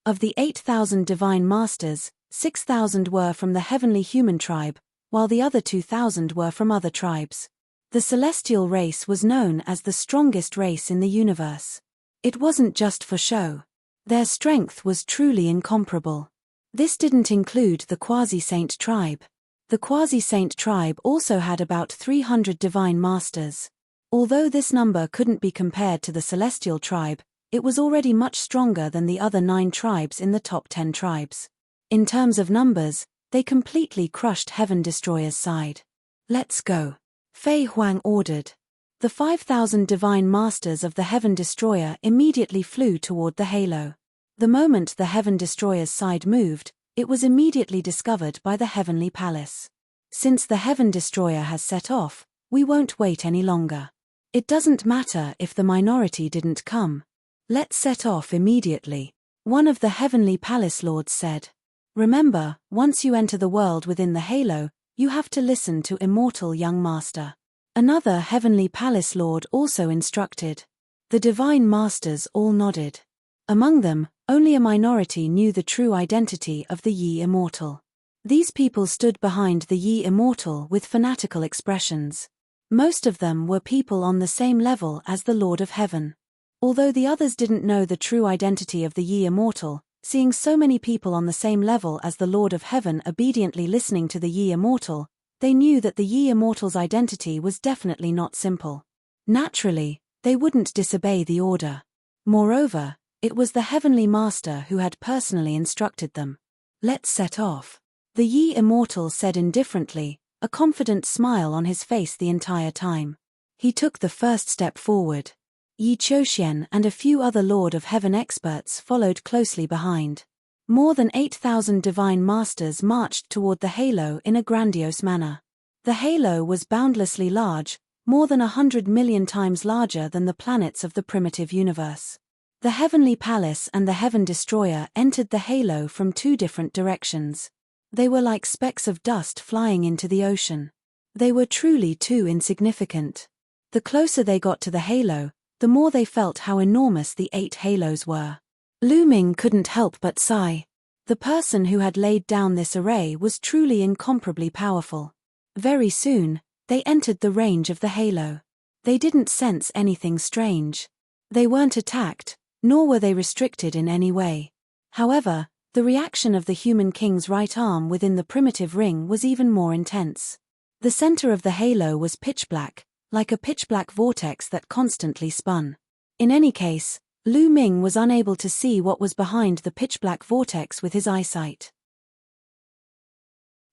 Of the 8,000 divine masters, 6,000 were from the Heavenly Human tribe, while the other 2,000 were from other tribes. The celestial race was known as the strongest race in the universe. It wasn't just for show. Their strength was truly incomparable. This didn't include the Quasi-Saint tribe. The Quasi-Saint tribe also had about 300 divine masters. Although this number couldn't be compared to the celestial tribe, it was already much stronger than the other 9 tribes in the top 10 tribes. In terms of numbers, they completely crushed Heaven Destroyer's side. Let's go. Fei Huang ordered. The 5,000 divine masters of the Heaven Destroyer immediately flew toward the halo. The moment the Heaven Destroyer's side moved, it was immediately discovered by the Heavenly Palace. Since the Heaven Destroyer has set off, we won't wait any longer. It doesn't matter if the minority didn't come. Let's set off immediately, one of the Heavenly Palace Lords said. Remember, once you enter the world within the halo, you have to listen to Immortal Young Master. Another Heavenly Palace Lord also instructed. The Divine Masters all nodded. Among them, only a minority knew the true identity of the Yi Immortal. These people stood behind the Yi Immortal with fanatical expressions. Most of them were people on the same level as the Lord of Heaven. Although the others didn't know the true identity of the Yi Immortal, seeing so many people on the same level as the Lord of Heaven obediently listening to the Yi Immortal, they knew that the Yi Immortal's identity was definitely not simple. Naturally, they wouldn't disobey the order. Moreover, it was the Heavenly Master who had personally instructed them. Let's set off. The Yi Immortal said indifferently, a confident smile on his face the entire time. He took the first step forward. Yi Qiuxian and a few other Lord of Heaven experts followed closely behind. More than 8,000 divine masters marched toward the halo in a grandiose manner. The halo was boundlessly large, more than 100 million times larger than the planets of the primitive universe. The Heavenly Palace and the Heaven Destroyer entered the halo from 2 different directions. They were like specks of dust flying into the ocean. They were truly too insignificant. The closer they got to the halo, the more they felt how enormous the 8 halos were. Lu Ming couldn't help but sigh. The person who had laid down this array was truly incomparably powerful. Very soon, they entered the range of the halo. They didn't sense anything strange. They weren't attacked, nor were they restricted in any way. However, the reaction of the Human King's right arm within the primitive ring was even more intense. The center of the halo was pitch black, like a pitch-black vortex that constantly spun. In any case, Lu Ming was unable to see what was behind the pitch-black vortex with his eyesight.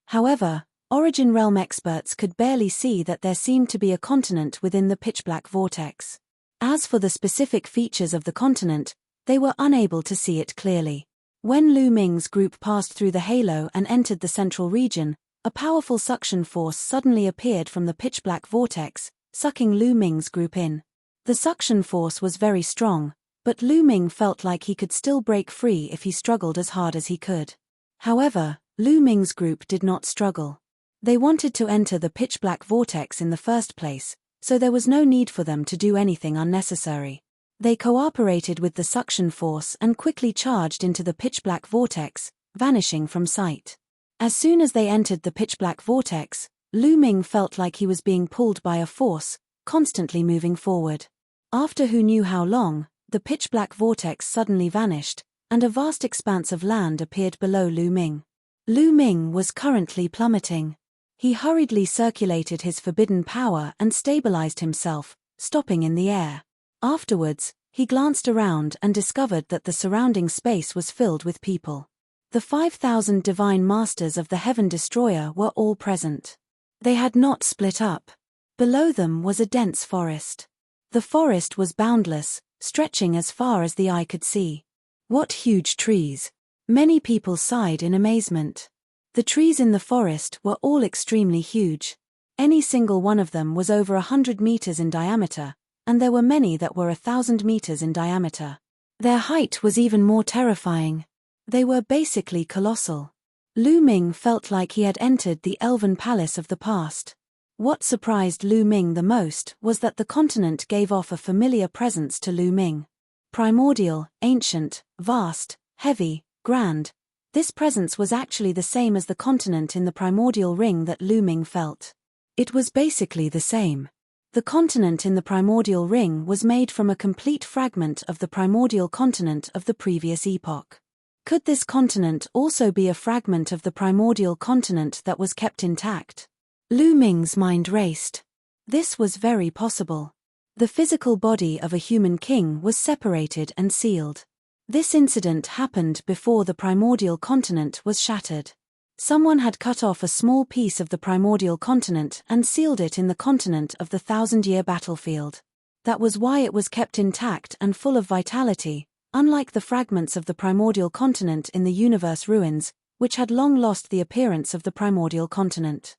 However, Origin Realm experts could barely see that there seemed to be a continent within the pitch-black vortex. As for the specific features of the continent, they were unable to see it clearly. When Lu Ming's group passed through the halo and entered the central region, a powerful suction force suddenly appeared from the pitch-black vortex, sucking Lu Ming's group in. The suction force was very strong, But Lu Ming felt like he could still break free if he struggled as hard as he could. However, Lu Ming's group did not struggle. They wanted to enter the pitch-black vortex in the first place, so there was no need for them to do anything unnecessary. They cooperated with the suction force and quickly charged into the pitch-black vortex, vanishing from sight. As soon as they entered the pitch-black vortex, Lu Ming felt like he was being pulled by a force, constantly moving forward. After who knew how long, the pitch-black vortex suddenly vanished, and a vast expanse of land appeared below Lu Ming. Lu Ming was currently plummeting. He hurriedly circulated his forbidden power and stabilized himself, stopping in the air. Afterwards, he glanced around and discovered that the surrounding space was filled with people. The 5,000 divine masters of the Heaven Destroyer were all present. They had not split up. Below them was a dense forest. The forest was boundless, stretching as far as the eye could see. What huge trees! Many people sighed in amazement. The trees in the forest were all extremely huge. Any single one of them was over 100 meters in diameter, and there were many that were 1,000 meters in diameter. Their height was even more terrifying. They were basically colossal. Lu Ming felt like he had entered the elven palace of the past. What surprised Lu Ming the most was that the continent gave off a familiar presence to Lu Ming. Primordial, ancient, vast, heavy, grand. This presence was actually the same as the continent in the primordial ring that Lu Ming felt. It was basically the same. The continent in the primordial ring was made from a complete fragment of the primordial continent of the previous epoch. Could this continent also be a fragment of the primordial continent that was kept intact? Lu Ming's mind raced. This was very possible. The physical body of a human king was separated and sealed. This incident happened before the primordial continent was shattered. Someone had cut off a small piece of the primordial continent and sealed it in the continent of the 1,000-year battlefield. That was why it was kept intact and full of vitality, unlike the fragments of the primordial continent in the universe ruins, which had long lost the appearance of the primordial continent.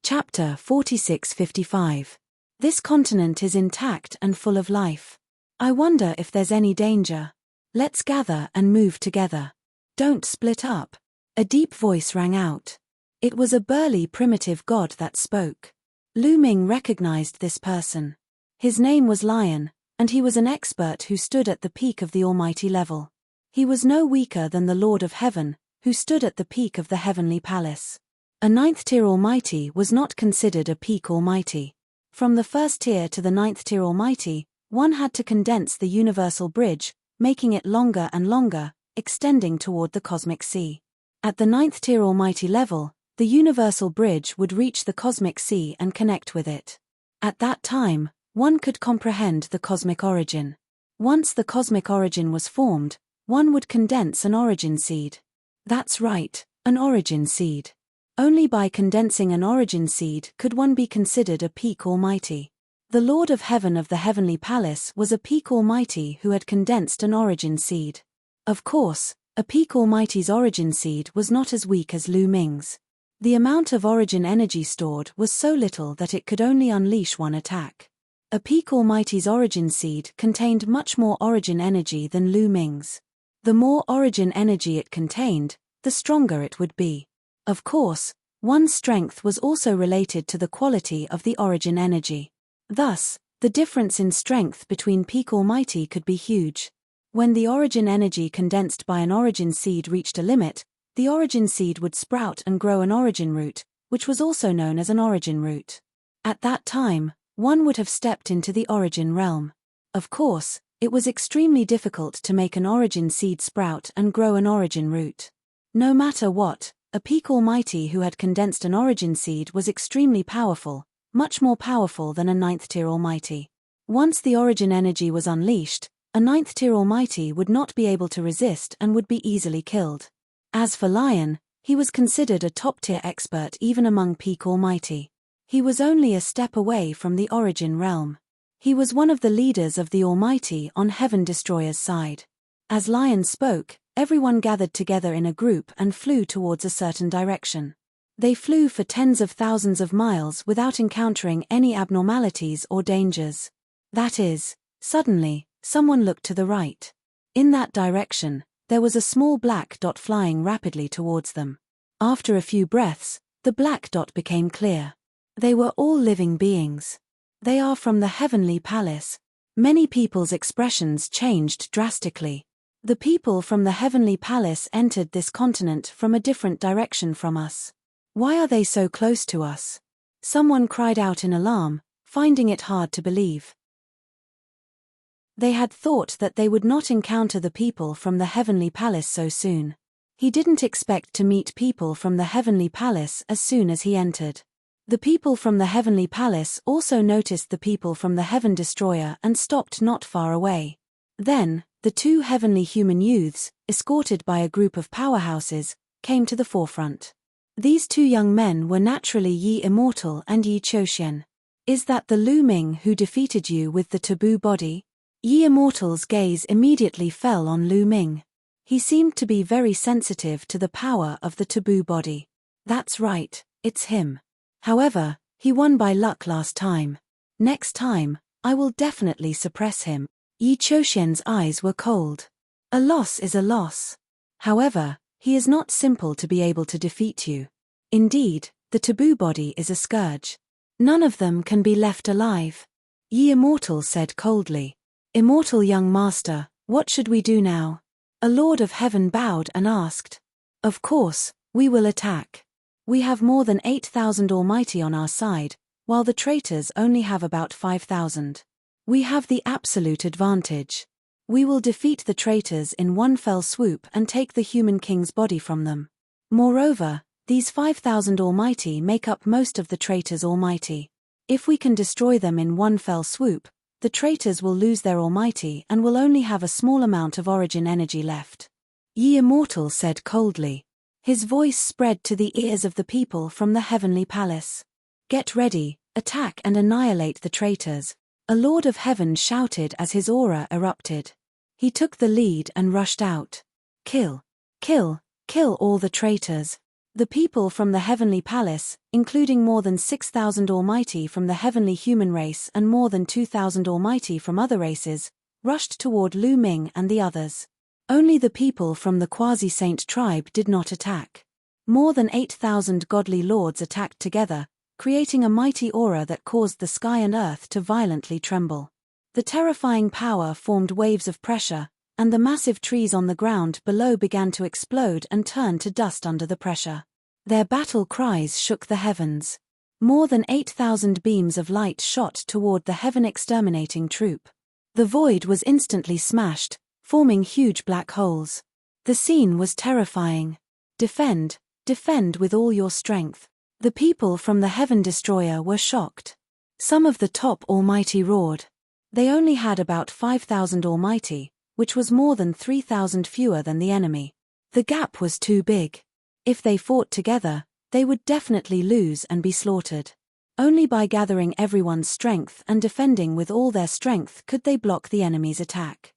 Chapter 4655. This continent is intact and full of life. I wonder if there's any danger. Let's gather and move together. Don't split up. A deep voice rang out. It was a burly primitive god that spoke. Lu Ming recognized this person. His name was Lion, and he was an expert who stood at the peak of the almighty level. He was no weaker than the Lord of Heaven, who stood at the peak of the heavenly palace. A 9th-tier almighty was not considered a peak almighty. From the 1st tier to the 9th-tier almighty, one had to condense the universal bridge, making it longer and longer, extending toward the cosmic sea. At the 9th-tier almighty level, the universal bridge would reach the cosmic sea and connect with it. At that time, one could comprehend the cosmic origin. Once the cosmic origin was formed, one would condense an origin seed. That's right, an origin seed. Only by condensing an origin seed could one be considered a peak almighty. The Lord of Heaven of the Heavenly Palace was a peak almighty who had condensed an origin seed. Of course, a peak almighty's origin seed was not as weak as Lu Ming's. The amount of origin energy stored was so little that it could only unleash one attack. A peak almighty's origin seed contained much more origin energy than Lu Ming's. The more origin energy it contained, the stronger it would be. Of course, one's strength was also related to the quality of the origin energy. Thus, the difference in strength between peak almighty could be huge. When the origin energy condensed by an origin seed reached a limit, the origin seed would sprout and grow an origin root, which was also known as an origin root. At that time, one would have stepped into the origin realm. Of course, it was extremely difficult to make an origin seed sprout and grow an origin root. No matter what, a peak almighty who had condensed an origin seed was extremely powerful, much more powerful than a 9th-tier almighty. Once the origin energy was unleashed, a 9th-tier almighty would not be able to resist and would be easily killed. As for Lion, he was considered a top-tier expert even among peak almighty. He was only a step away from the origin realm. He was one of the leaders of the almighty on Heaven Destroyer's side. As Lion spoke, everyone gathered together in a group and flew towards a certain direction. They flew for tens of thousands of miles without encountering any abnormalities or dangers. That is, suddenly, someone looked to the right. In that direction, there was a small black dot flying rapidly towards them. After a few breaths, the black dot became clear. They were all living beings. They are from the heavenly palace. Many people's expressions changed drastically. The people from the heavenly palace entered this continent from a different direction from us. Why are they so close to us? Someone cried out in alarm, finding it hard to believe. They had thought that they would not encounter the people from the heavenly palace so soon. He didn't expect to meet people from the heavenly palace as soon as he entered. The people from the heavenly palace also noticed the people from the heaven destroyer and stopped not far away. Then, the two heavenly human youths, escorted by a group of powerhouses, came to the forefront. These two young men were naturally Yi Immortal and Yi Chouxian. Is that the Lu Ming who defeated you with the taboo body? Yi Immortal's gaze immediately fell on Lu Ming. He seemed to be very sensitive to the power of the taboo body. That's right, it's him. However, he won by luck last time. Next time, I will definitely suppress him. Yi Chouxian's eyes were cold. A loss is a loss. However, he is not simple to be able to defeat you. Indeed, the taboo body is a scourge. None of them can be left alive. Yi Immortal said coldly. Immortal young master, what should we do now? A lord of heaven bowed and asked. Of course, we will attack. We have more than 8,000 Almighty on our side, while the traitors only have about 5,000. We have the absolute advantage. We will defeat the traitors in one fell swoop and take the human king's body from them. Moreover, these 5,000 Almighty make up most of the traitors' Almighty. If we can destroy them in one fell swoop, the traitors will lose their Almighty and will only have a small amount of origin energy left. Yi Immortal said coldly. His voice spread to the ears of the people from the heavenly palace. Get ready, attack and annihilate the traitors. A lord of heaven shouted as his aura erupted. He took the lead and rushed out. Kill, kill, kill all the traitors. The people from the heavenly palace, including more than 6,000 Almighty from the heavenly human race and more than 2,000 Almighty from other races, rushed toward Lu Ming and the others. Only the people from the quasi-saint tribe did not attack. More than 8,000 godly lords attacked together, creating a mighty aura that caused the sky and earth to violently tremble. The terrifying power formed waves of pressure, and the massive trees on the ground below began to explode and turn to dust under the pressure. Their battle cries shook the heavens. More than 8,000 beams of light shot toward the heaven-exterminating troop. The void was instantly smashed, forming huge black holes. The scene was terrifying. Defend, defend with all your strength. The people from the Heaven Destroyer were shocked. Some of the top Almighty roared. They only had about 5,000 Almighty, which was more than 3,000 fewer than the enemy. The gap was too big. If they fought together, they would definitely lose and be slaughtered. Only by gathering everyone's strength and defending with all their strength could they block the enemy's attack.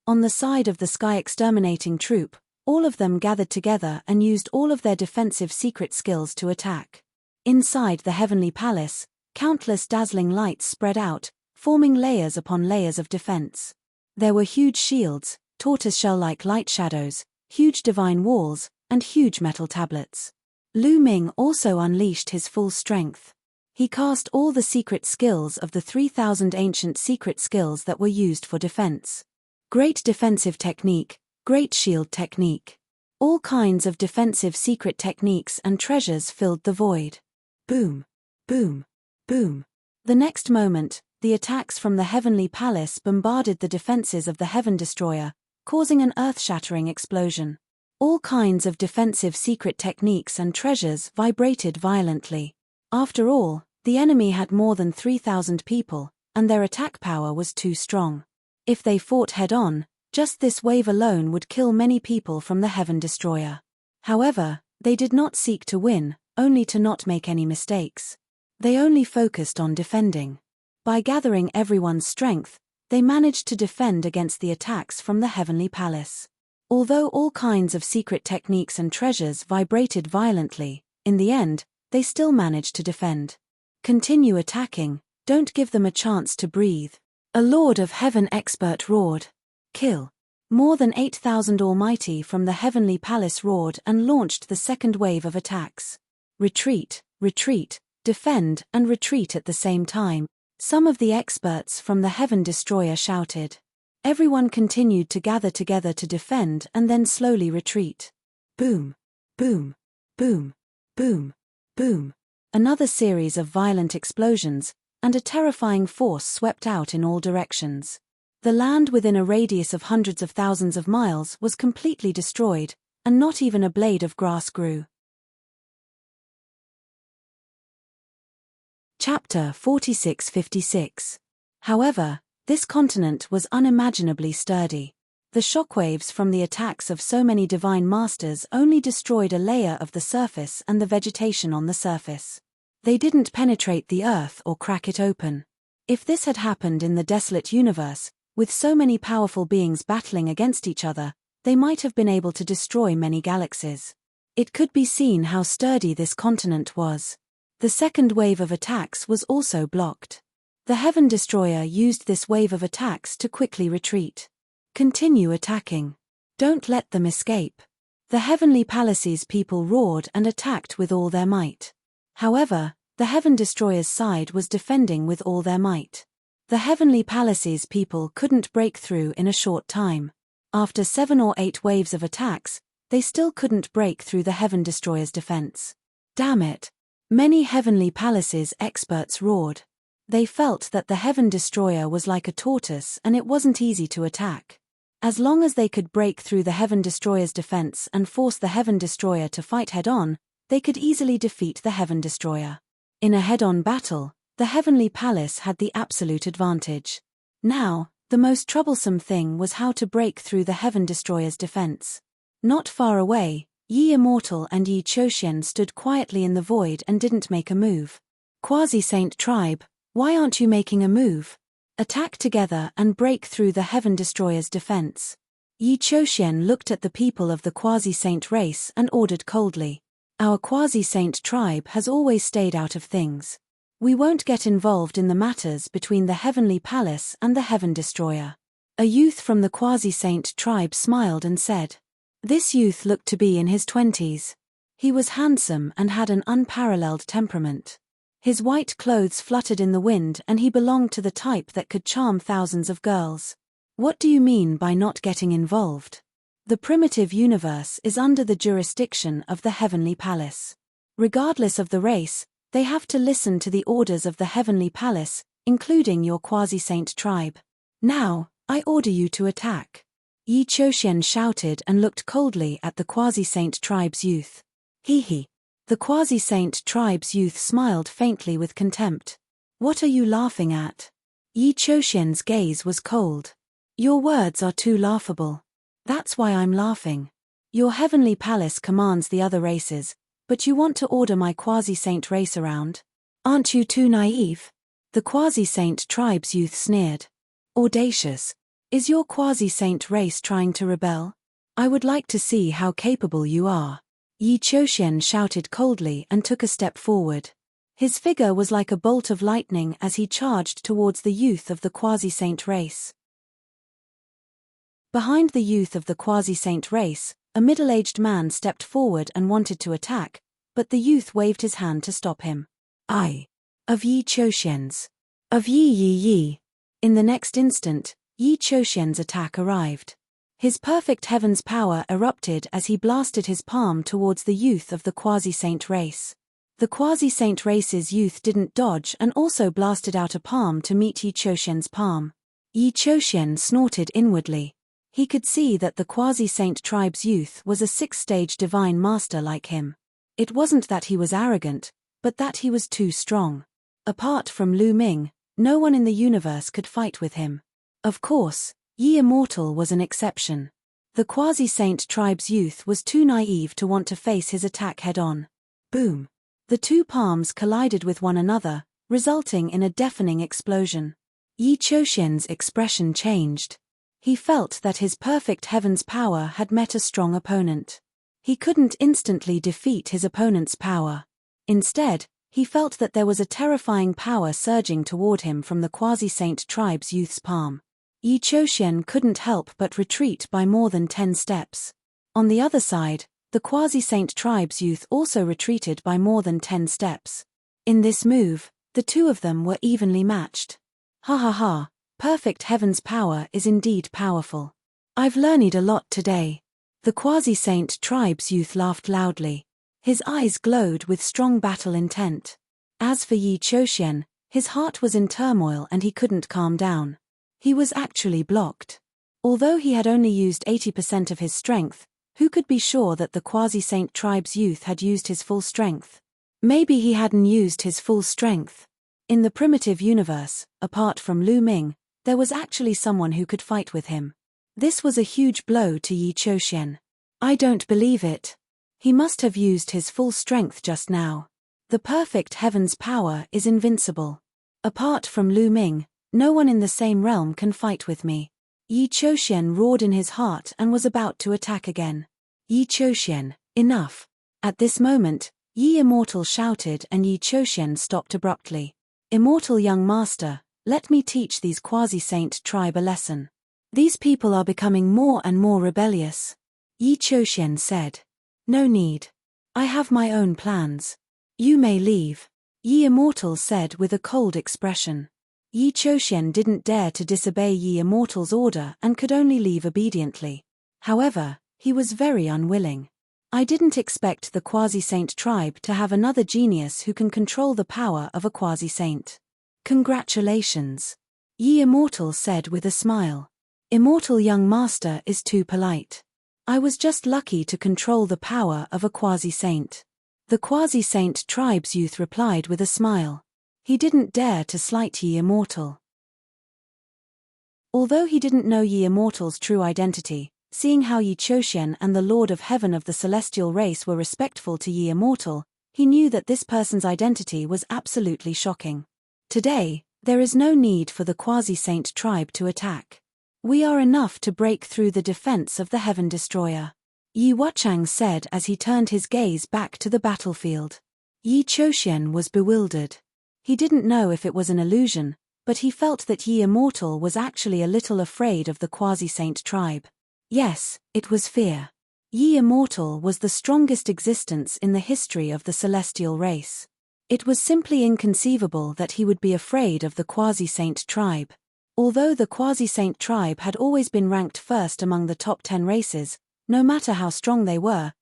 On the side of the sky-exterminating troop, all of them gathered together and used all of their defensive secret skills to attack. Inside the heavenly palace, countless dazzling lights spread out, forming layers upon layers of defense. There were huge shields, tortoiseshell-like light shadows, huge divine walls, and huge metal tablets. Lu Ming also unleashed his full strength. He cast all the secret skills of the 3,000 ancient secret skills that were used for defense. Great defensive technique, great shield technique. All kinds of defensive secret techniques and treasures filled the void. Boom, boom, boom. The next moment, the attacks from the heavenly palace bombarded the defenses of the Heaven Destroyer, causing an earth-shattering explosion. All kinds of defensive secret techniques and treasures vibrated violently. After all, the enemy had more than 3,000 people, and their attack power was too strong. If they fought head-on, just this wave alone would kill many people from the Heaven Destroyer. However, they did not seek to win, only to not make any mistakes. They only focused on defending. By gathering everyone's strength, they managed to defend against the attacks from the heavenly palace. Although all kinds of secret techniques and treasures vibrated violently, in the end, they still managed to defend. Continue attacking, don't give them a chance to breathe. A Lord of Heaven expert roared. Kill. More than 8,000 Almighty from the Heavenly Palace roared and launched the second wave of attacks. Retreat, retreat, defend and retreat at the same time, some of the experts from the Heaven Destroyer shouted. Everyone continued to gather together to defend and then slowly retreat. Boom, boom, boom, boom, boom. Another series of violent explosions, and a terrifying force swept out in all directions. The land within a radius of hundreds of thousands of miles was completely destroyed, and not even a blade of grass grew. Chapter 46-56. However, this continent was unimaginably sturdy. The shockwaves from the attacks of so many divine masters only destroyed a layer of the surface and the vegetation on the surface. They didn't penetrate the earth or crack it open. If this had happened in the desolate universe, with so many powerful beings battling against each other, they might have been able to destroy many galaxies. It could be seen how sturdy this continent was. The second wave of attacks was also blocked. The Heaven Destroyer used this wave of attacks to quickly retreat. Continue attacking. Don't let them escape. The Heavenly Palace's people roared and attacked with all their might. However, the Heaven Destroyer's side was defending with all their might. The Heavenly Palace's people couldn't break through in a short time. After 7 or 8 waves of attacks, they still couldn't break through the Heaven Destroyer's defense. Damn it! Many Heavenly Palace's experts roared. They felt that the Heaven Destroyer was like a tortoise and it wasn't easy to attack. As long as they could break through the Heaven Destroyer's defense and force the Heaven Destroyer to fight head-on, they could easily defeat the Heaven Destroyer. In a head-on battle, the Heavenly Palace had the absolute advantage. Now, the most troublesome thing was how to break through the Heaven Destroyer's defense. Not far away, Yi Immortal and Yi Choshen stood quietly in the void and didn't make a move. Quasi-Saint Tribe, why aren't you making a move? Attack together and break through the Heaven Destroyer's defense. Yi Choshen looked at the people of the Quasi-Saint race and ordered coldly. Our Quasi-Saint tribe has always stayed out of things. We won't get involved in the matters between the Heavenly Palace and the Heaven Destroyer. A youth from the Quasi-Saint tribe smiled and said. This youth looked to be in his 20s. He was handsome and had an unparalleled temperament. His white clothes fluttered in the wind and he belonged to the type that could charm thousands of girls. What do you mean by not getting involved? The primitive universe is under the jurisdiction of the Heavenly Palace. Regardless of the race, they have to listen to the orders of the Heavenly Palace, including your Quasi-Saint tribe. Now, I order you to attack. Yi Choshen shouted and looked coldly at the Quasi-Saint tribe's youth. Hee. The Quasi-Saint tribe's youth smiled faintly with contempt. What are you laughing at? Yi Choshen's gaze was cold. Your words are too laughable. That's why I'm laughing. Your Heavenly Palace commands the other races, but you want to order my Quasi-Saint race around? Aren't you too naive? The Quasi-Saint tribe's youth sneered. Audacious. Is your Quasi-Saint race trying to rebel? I would like to see how capable you are. Yi Choshen shouted coldly and took a step forward. His figure was like a bolt of lightning as he charged towards the youth of the Quasi-Saint race. Behind the youth of the Quasi-Saint race, a middle-aged man stepped forward and wanted to attack, but the youth waved his hand to stop him. I. Of Yi Choshen's. Of Yi. In the next instant, Yi Choshen's attack arrived. His perfect heaven's power erupted as he blasted his palm towards the youth of the Quasi-Saint race. The Quasi-Saint race's youth didn't dodge and also blasted out a palm to meet Yi Choshen's palm. Yi Choshen snorted inwardly. He could see that the Quasi-Saint tribe's youth was a 6-stage divine master like him. It wasn't that he was arrogant, but that he was too strong. Apart from Lu Ming, no one in the universe could fight with him. Of course, Yi Immortal was an exception. The Quasi-Saint tribe's youth was too naive to want to face his attack head-on. Boom! The two palms collided with one another, resulting in a deafening explosion. Yi Choshen's expression changed. He felt that his perfect heaven's power had met a strong opponent. He couldn't instantly defeat his opponent's power. Instead, he felt that there was a terrifying power surging toward him from the quasi-saint tribe's youth's palm. Yi Chouxian couldn't help but retreat by more than 10 steps. On the other side, the quasi-saint tribe's youth also retreated by more than 10 steps. In this move, the two of them were evenly matched. Ha ha ha, perfect heaven's power is indeed powerful. I've learned a lot today. The quasi-saint tribe's youth laughed loudly. His eyes glowed with strong battle intent. As for Yi Chouxian, his heart was in turmoil and he couldn't calm down. He was actually blocked. Although he had only used 80% of his strength, who could be sure that the quasi-saint tribe's youth had used his full strength? Maybe he hadn't used his full strength. In the primitive universe, apart from Lu Ming, there was actually someone who could fight with him. This was a huge blow to Yi Chouxian. I don't believe it. He must have used his full strength just now. The perfect heaven's power is invincible. Apart from Lu Ming, no one in the same realm can fight with me. Yi Chouxian roared in his heart and was about to attack again. Yi Chouxian, enough. At this moment, Yi Immortal shouted and Yi Chouxian stopped abruptly. Immortal young master, let me teach these quasi-saint tribe a lesson. These people are becoming more and more rebellious. Yi Chouxian said. No need. I have my own plans. You may leave. Yi Immortal said with a cold expression. Yi Chouxian didn't dare to disobey Yi Immortal's order and could only leave obediently. However, he was very unwilling. I didn't expect the quasi-saint tribe to have another genius who can control the power of a quasi-saint. Congratulations. Yi Immortal said with a smile. Immortal young master is too polite. I was just lucky to control the power of a quasi-saint. The quasi-saint tribe's youth replied with a smile. He didn't dare to slight Yi Immortal. Although he didn't know Yi Immortal's true identity, seeing how Yi Chouxian and the Lord of Heaven of the celestial race were respectful to Yi Immortal, he knew that this person's identity was absolutely shocking. Today, there is no need for the quasi-saint tribe to attack. We are enough to break through the defense of the Heaven Destroyer. Yi Wuchang said as he turned his gaze back to the battlefield. Yi Chouxian was bewildered. He didn't know if it was an illusion, but he felt that Yi Immortal was actually a little afraid of the quasi-saint tribe. Yes, it was fear. Yi Immortal was the strongest existence in the history of the celestial race. It was simply inconceivable that he would be afraid of the quasi-saint tribe. Although the quasi-saint tribe had always been ranked first among the top 10 races, no matter how strong they were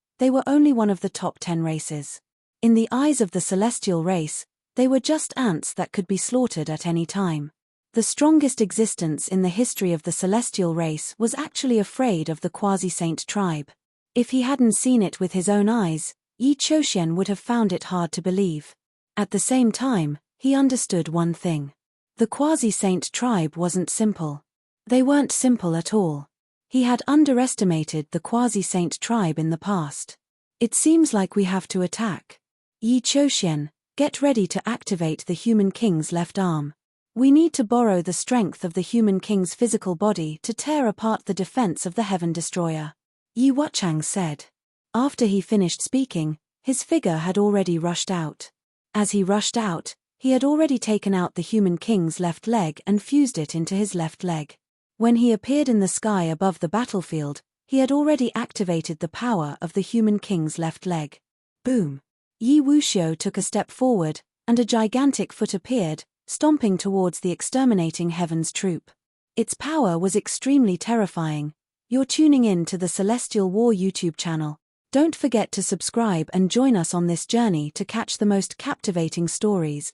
only one of the top 10 races. In the eyes of the celestial race, they were just ants that could be slaughtered at any time. The strongest existence in the history of the celestial race was actually afraid of the quasi-saint tribe. If he hadn't seen it with his own eyes, Yi Chouxian would have found it hard to believe. At the same time, he understood one thing. The quasi-saint tribe wasn't simple. They weren't simple at all. He had underestimated the quasi-saint tribe in the past. It seems like we have to attack. Yi Chouxian, get ready to activate the Human King's left arm. We need to borrow the strength of the Human King's physical body to tear apart the defense of the Heaven Destroyer. Yi Wuchang said. After he finished speaking, his figure had already rushed out. As he rushed out, he had already taken out the Human King's left leg and fused it into his left leg. When he appeared in the sky above the battlefield, he had already activated the power of the Human King's left leg. Boom! Yi Wuxiu took a step forward, and a gigantic foot appeared, stomping towards the exterminating Heaven's troop. Its power was extremely terrifying. You're tuning in to the Celestial War YouTube channel. Don't forget to subscribe and join us on this journey to catch the most captivating stories.